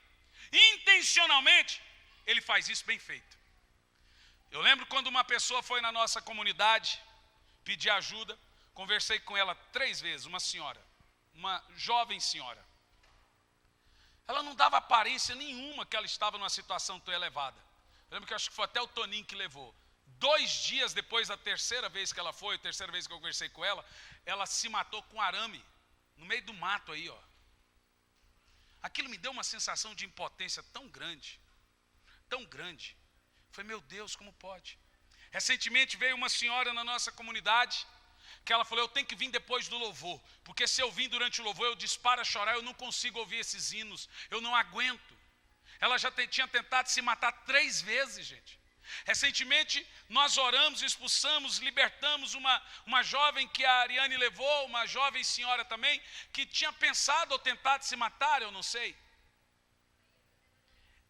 S1: intencionalmente, ele faz isso bem feito. Eu lembro quando uma pessoa foi na nossa comunidade pedir ajuda, conversei com ela 3 vezes, uma senhora, uma jovem senhora. Ela não dava aparência nenhuma que ela estava numa situação tão elevada. Eu lembro que acho que foi até o Toninho que levou. 2 dias depois da terceira vez que ela foi, a terceira vez que eu conversei com ela se matou com arame, no meio do mato aí, ó. Aquilo me deu uma sensação de impotência tão grande, tão grande. Falei, meu Deus, como pode? Recentemente veio uma senhora na nossa comunidade, que ela falou, eu tenho que vir depois do louvor, porque se eu vim durante o louvor, eu disparo a chorar, eu não consigo ouvir esses hinos, eu não aguento. Ela já tinha tentado se matar 3 vezes, gente. Recentemente, nós oramos, expulsamos, libertamos uma jovem que a Ariane levou, uma jovem senhora também, que tinha pensado ou tentado se matar, eu não sei.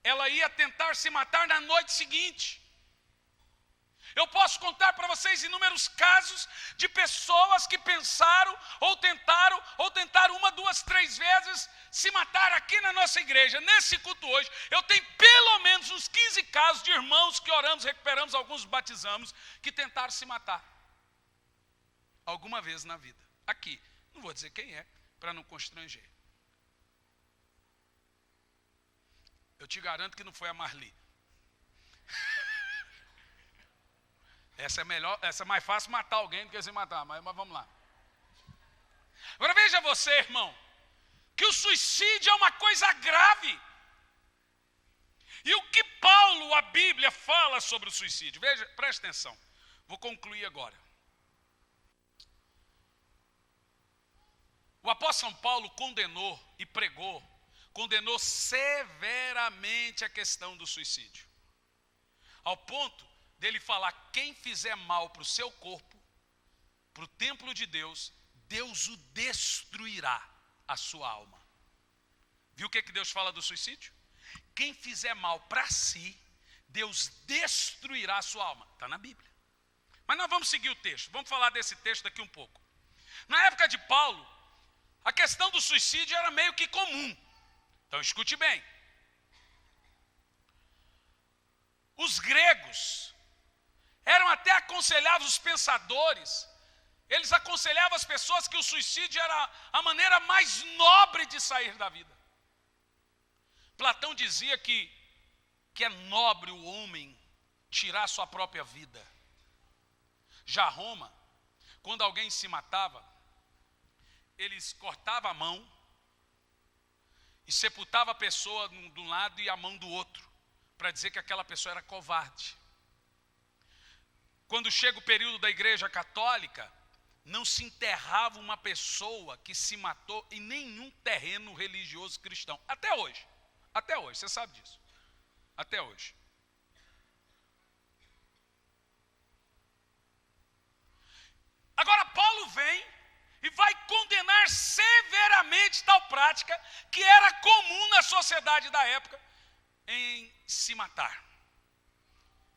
S1: Ela ia tentar se matar na noite seguinte. Eu posso contar para vocês inúmeros casos de pessoas que pensaram ou tentaram 1, 2, 3 vezes se matar aqui na nossa igreja. Nesse culto hoje, eu tenho pelo menos uns 15 casos de irmãos que oramos, recuperamos, alguns batizamos, que tentaram se matar. Alguma vez na vida. Aqui, não vou dizer quem é, para não constranger. Eu te garanto que não foi a Marli. Essa é melhor, essa é mais fácil matar alguém do que se matar, mas vamos lá. Agora veja você, irmão, que o suicídio é uma coisa grave. E o que Paulo, a Bíblia, fala sobre o suicídio? Veja, preste atenção. Vou concluir agora. O apóstolo São Paulo condenou e condenou severamente a questão do suicídio. Ao ponto dele falar, quem fizer mal para o seu corpo, para o templo de Deus, Deus o destruirá, a sua alma. Viu o que Deus fala do suicídio? Quem fizer mal para si, Deus destruirá a sua alma. Está na Bíblia. Mas nós vamos seguir o texto, vamos falar desse texto daqui um pouco. Na época de Paulo, a questão do suicídio era meio que comum. Então escute bem. Os gregos eram até aconselhados, os pensadores, eles aconselhavam as pessoas que o suicídio era a maneira mais nobre de sair da vida. Platão dizia que é nobre o homem tirar sua própria vida. Já Roma, quando alguém se matava, eles cortavam a mão e sepultavam a pessoa de um lado e a mão do outro, para dizer que aquela pessoa era covarde. Quando chega o período da Igreja Católica, não se enterrava uma pessoa que se matou em nenhum terreno religioso cristão. Até hoje, você sabe disso. Até hoje. Agora Paulo vem e vai condenar severamente tal prática que era comum na sociedade da época em se matar.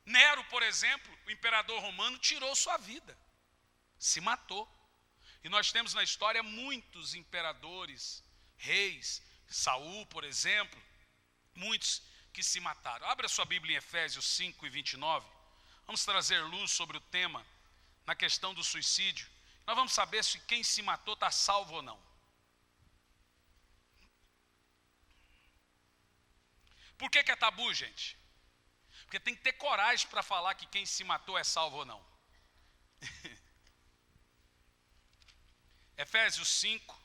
S1: Nero, por exemplo, o imperador romano, tirou sua vida, se matou. E nós temos na história muitos imperadores, reis, Saul, por exemplo, muitos que se mataram. Abra sua Bíblia em Efésios 5 e 29. Vamos trazer luz sobre o tema, na questão do suicídio. Nós vamos saber se quem se matou está salvo ou não. Por que é tabu, gente? Porque tem que ter coragem para falar que quem se matou é salvo ou não. Efésios 5,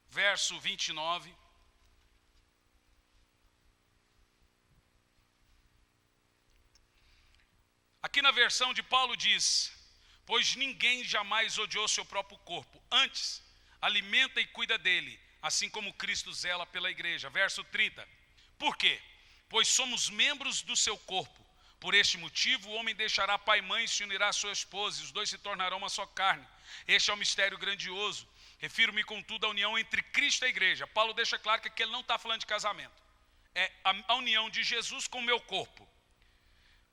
S1: verso 29. Aqui na versão de Paulo diz: pois ninguém jamais odiou seu próprio corpo, antes alimenta e cuida dele, assim como Cristo zela pela igreja. Verso 30. Por quê? Pois somos membros do seu corpo. Por este motivo, o homem deixará pai e mãe e se unirá à sua esposa, e os dois se tornarão uma só carne. Este é um mistério grandioso. Refiro-me, contudo, à união entre Cristo e a igreja. Paulo deixa claro que aqui ele não está falando de casamento. É a união de Jesus com o meu corpo.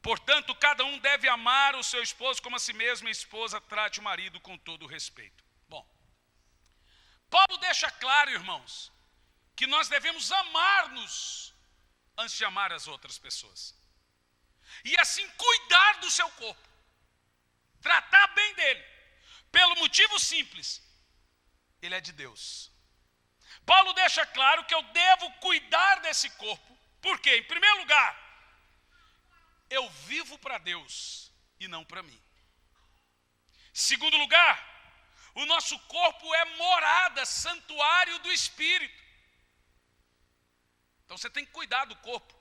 S1: Portanto, cada um deve amar o seu esposo como a si mesmo, e a esposa trate o marido com todo o respeito. Bom, Paulo deixa claro, irmãos, que nós devemos amar-nos antes de amar as outras pessoas. E assim cuidar do seu corpo. Tratar bem dele. Pelo motivo simples, ele é de Deus. Paulo deixa claro que eu devo cuidar desse corpo. Por quê? Em primeiro lugar, eu vivo para Deus e não para mim. Segundo lugar, o nosso corpo é morada, santuário do Espírito. Então você tem que cuidar do corpo.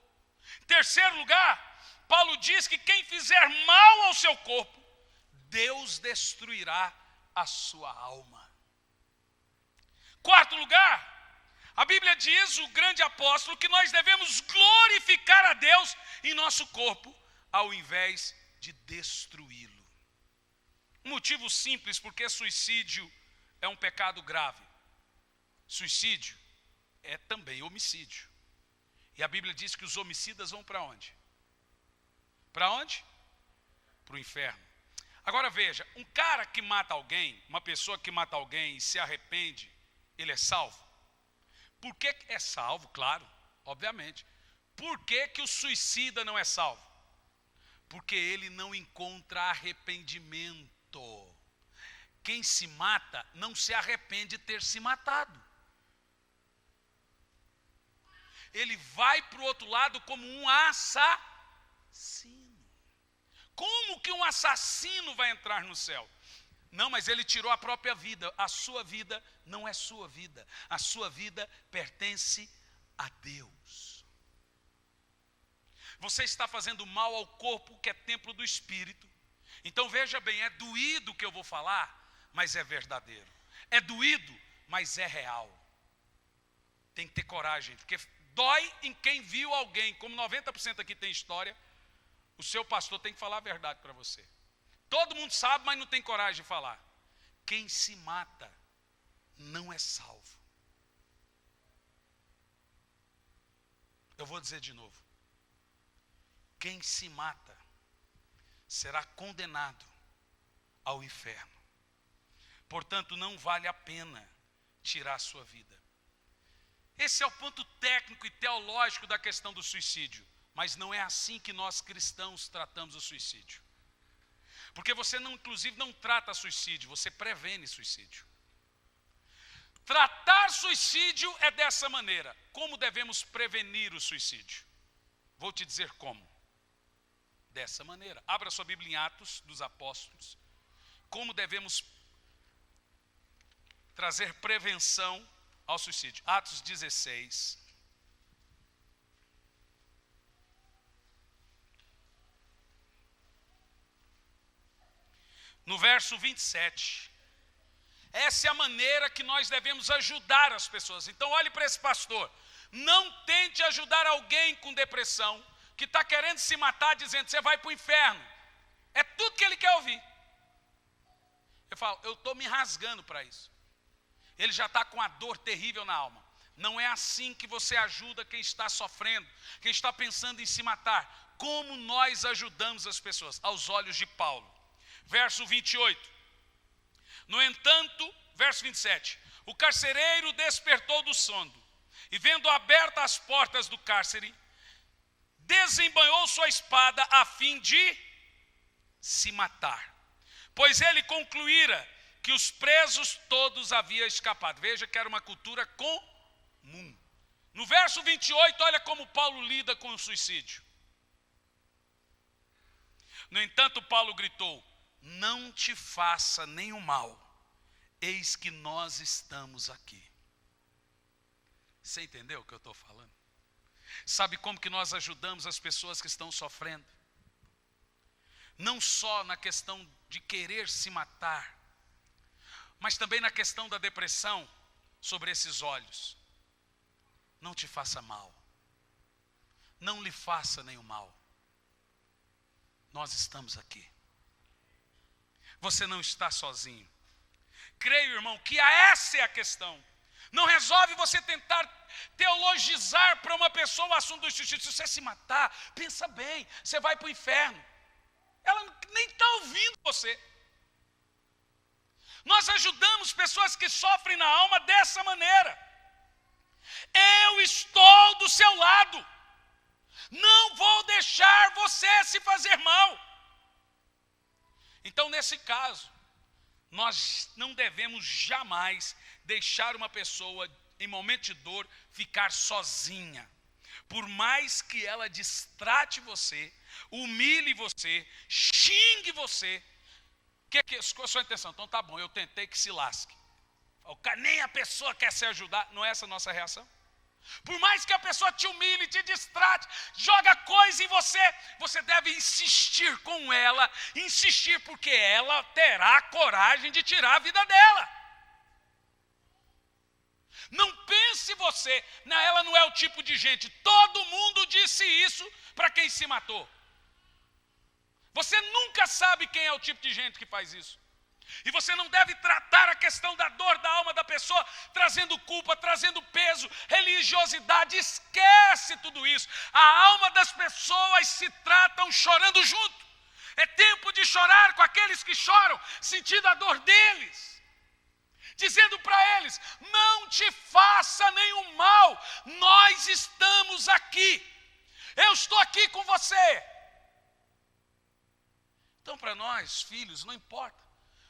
S1: Terceiro lugar, Paulo diz que quem fizer mal ao seu corpo, Deus destruirá a sua alma. Quarto lugar, a Bíblia diz, o grande apóstolo, que nós devemos glorificar a Deus em nosso corpo, ao invés de destruí-lo. Um motivo simples, porque suicídio é um pecado grave. Suicídio é também homicídio. E a Bíblia diz que os homicidas vão para onde? Para onde? Para o inferno. Agora veja, um cara que mata alguém, uma pessoa que mata alguém e se arrepende, ele é salvo? Por que é salvo? Claro, obviamente. Por que o suicida não é salvo? Porque ele não encontra arrependimento. Quem se mata não se arrepende de ter se matado. Ele vai para o outro lado como um assassino. Como que um assassino vai entrar no céu? Não, mas ele tirou a própria vida. A sua vida não é sua vida. A sua vida pertence a Deus. Você está fazendo mal ao corpo que é templo do Espírito. Então veja bem, é doído o que eu vou falar, mas é verdadeiro. É doído, mas é real. Tem que ter coragem, porque dói em quem viu alguém. Como 90% aqui tem história, o seu pastor tem que falar a verdade para você. Todo mundo sabe, mas não tem coragem de falar. Quem se mata não é salvo. Eu vou dizer de novo. Quem se mata será condenado ao inferno. Portanto, não vale a pena tirar a sua vida. Esse é o ponto técnico e teológico da questão do suicídio. Mas não é assim que nós cristãos tratamos o suicídio. Porque você não, inclusive, não trata suicídio, você prevene suicídio. Tratar suicídio é dessa maneira. Como devemos prevenir o suicídio? Vou te dizer como. Dessa maneira. Abra sua Bíblia em Atos dos Apóstolos. Como devemos trazer prevenção ao suicídio. Atos 16. No verso 27. Essa é a maneira que nós devemos ajudar as pessoas. Então olhe para esse pastor. Não tente ajudar alguém com depressão, que está querendo se matar, dizendo, você vai para o inferno. É tudo que ele quer ouvir. Eu falo, eu estou me rasgando para isso. Ele já está com a dor terrível na alma. Não é assim que você ajuda quem está sofrendo, quem está pensando em se matar. Como nós ajudamos as pessoas? Aos olhos de Paulo. Verso 28. No entanto, Verso 27. O carcereiro despertou do sono e, vendo abertas as portas do cárcere, desembanhou sua espada a fim de se matar, pois ele concluíra que os presos todos haviam escapado. Veja que era uma cultura comum. No verso 28, olha como Paulo lida com o suicídio. No entanto, Paulo gritou: não te faça nenhum mal, eis que nós estamos aqui. Você entendeu o que eu estou falando? Sabe como que nós ajudamos as pessoas que estão sofrendo? Não só na questão de querer se matar, mas também na questão da depressão sobre esses olhos. Não te faça mal. Não lhe faça nenhum mal. Nós estamos aqui. Você não está sozinho. Creio, irmão, que essa é a questão. Não resolve você tentar teologizar para uma pessoa o assunto do suicídio. Se você se matar, pensa bem, você vai para o inferno. Ela nem está ouvindo você. Nós ajudamos pessoas que sofrem na alma dessa maneira. Eu estou do seu lado. Não vou deixar você se fazer mal. Então, nesse caso, nós não devemos jamais deixar uma pessoa, em momento de dor, ficar sozinha. Por mais que ela distrate você, humilhe você, xingue você. Qual é a sua intenção? Então tá bom, eu tentei, que se lasque. Nem a pessoa quer se ajudar. Não é essa a nossa reação? Por mais que a pessoa te humilhe, te distrate, joga coisa em você, você deve insistir com ela, insistir, porque ela terá coragem de tirar a vida dela. Não pense você, ela não é o tipo de gente. Todo mundo disse isso para quem se matou. Você nunca sabe quem é o tipo de gente que faz isso. E você não deve tratar a questão da dor da alma da pessoa trazendo culpa, trazendo peso, religiosidade. Esquece tudo isso. A alma das pessoas se tratam chorando junto. É tempo de chorar com aqueles que choram, sentindo a dor deles. Dizendo para eles: não te faça nenhum mal, nós estamos aqui. Eu estou aqui com você. Então, para nós, filhos, não importa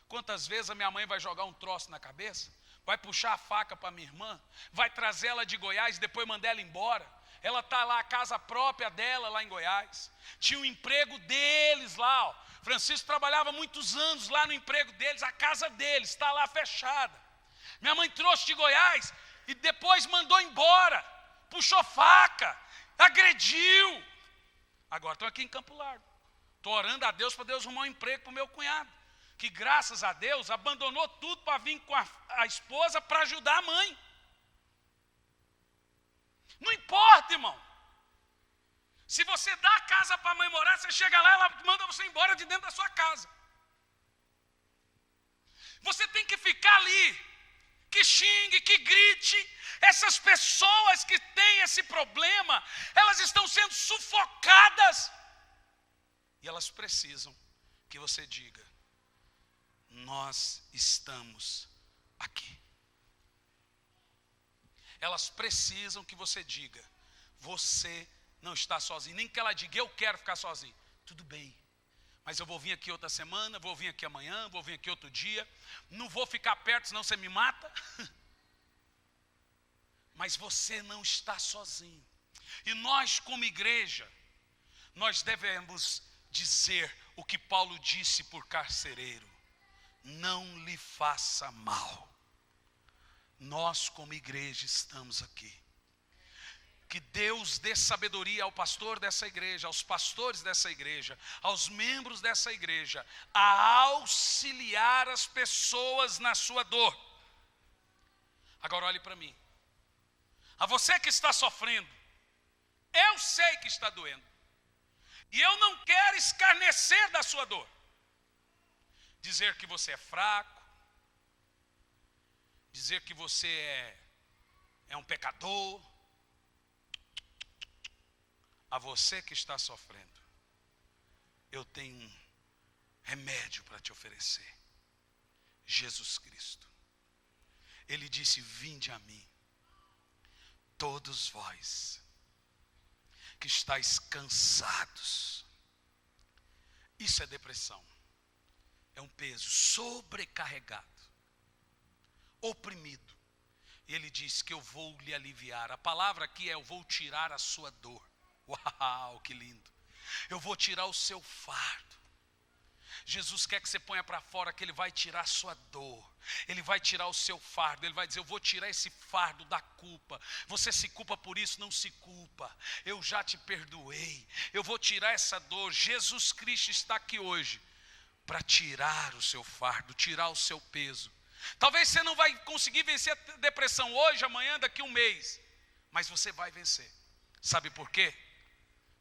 S1: quantas vezes a minha mãe vai jogar um troço na cabeça, vai puxar a faca para minha irmã, vai trazer ela de Goiás e depois mandar ela embora. Ela está lá, a casa própria dela lá em Goiás. Tinha o emprego deles lá. Ó. Francisco trabalhava muitos anos lá no emprego deles, a casa deles está lá fechada. Minha mãe trouxe de Goiás e depois mandou embora. Puxou faca, agrediu. Agora estou aqui em Campo Largo. Estou orando a Deus para Deus arrumar um emprego para o meu cunhado, que graças a Deus abandonou tudo para vir com a esposa para ajudar a mãe. Não importa, irmão. Se você dá a casa para a mãe morar, você chega lá, ela manda você embora de dentro da sua casa. Você tem que ficar ali, que xingue, que grite. Essas pessoas que têm esse problema, elas estão sendo sufocadas. E elas precisam que você diga: nós estamos aqui. Elas precisam que você diga: você não está sozinho. Nem que ela diga: eu quero ficar sozinho. Tudo bem, mas eu vou vir aqui outra semana, vou vir aqui amanhã, vou vir aqui outro dia. Não vou ficar perto, senão você me mata. Mas você não está sozinho. E nós, como igreja, nós devemos dizer o que Paulo disse por carcereiro: não lhe faça mal. Nós, como igreja, estamos aqui. Que Deus dê sabedoria ao pastor dessa igreja, aos pastores dessa igreja, aos membros dessa igreja, a auxiliar as pessoas na sua dor. Agora olhe para mim. A você que está sofrendo, eu sei que está doendo. E eu não quero escarnecer da sua dor. Dizer que você é fraco. Dizer que você é um pecador. A você que está sofrendo, eu tenho um remédio para te oferecer. Jesus Cristo. Ele disse: vinde a mim, todos vós que estáis cansados. Isso é depressão. É um peso sobrecarregado, oprimido. E ele diz que eu vou lhe aliviar. A palavra aqui é: eu vou tirar a sua dor. Uau, que lindo. Eu vou tirar o seu fardo. Jesus quer que você ponha para fora que Ele vai tirar a sua dor. Ele vai tirar o seu fardo. Ele vai dizer: eu vou tirar esse fardo da culpa. Você se culpa por isso? Não se culpa. Eu já te perdoei. Eu vou tirar essa dor. Jesus Cristo está aqui hoje para tirar o seu fardo, tirar o seu peso. Talvez você não vai conseguir vencer a depressão hoje, amanhã, daqui a um mês. Mas você vai vencer. Sabe por quê?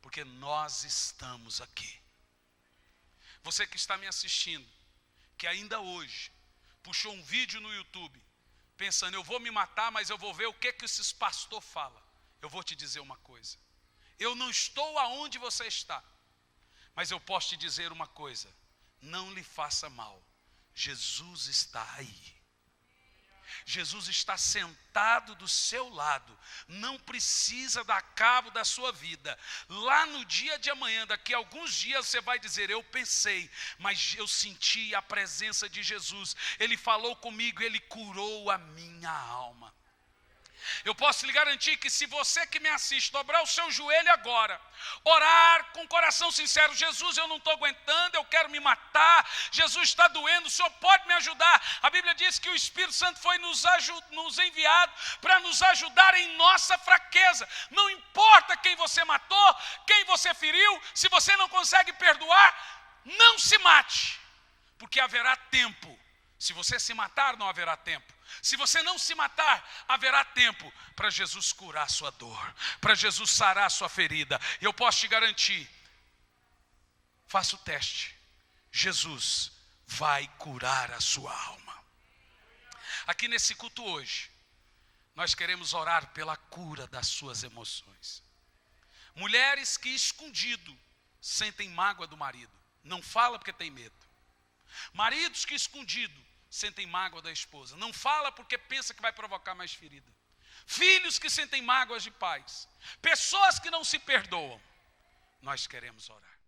S1: Porque nós estamos aqui. Você que está me assistindo, que ainda hoje puxou um vídeo no YouTube, pensando: eu vou me matar, mas eu vou ver o que esses pastores falam. Eu vou te dizer uma coisa: eu não estou aonde você está, mas eu posso te dizer uma coisa: não lhe faça mal. Jesus está aí. Jesus está sentado do seu lado. Não precisa dar cabo da sua vida. Lá no dia de amanhã, daqui a alguns dias, você vai dizer: eu pensei, mas eu senti a presença de Jesus. Ele falou comigo, Ele curou a minha alma. Eu posso lhe garantir que se você que me assiste dobrar o seu joelho agora, orar com coração sincero: Jesus, eu não estou aguentando, eu quero me matar, Jesus está doendo, o Senhor pode me ajudar. A Bíblia diz que o Espírito Santo foi nos enviado para nos ajudar em nossa fraqueza. Não importa quem você matou, quem você feriu, se você não consegue perdoar, não se mate, porque haverá tempo. Se você se matar, não haverá tempo. Se você não se matar, haverá tempo para Jesus curar a sua dor, para Jesus sarar a sua ferida. E eu posso te garantir, faça o teste, Jesus vai curar a sua alma. Aqui nesse culto hoje, nós queremos orar pela cura das suas emoções. Mulheres que escondido sentem mágoa do marido, não fala porque tem medo. Maridos que escondido sentem mágoa da esposa, não fala porque pensa que vai provocar mais ferida. Filhos que sentem mágoas de pais, pessoas que não se perdoam. Nós queremos orar.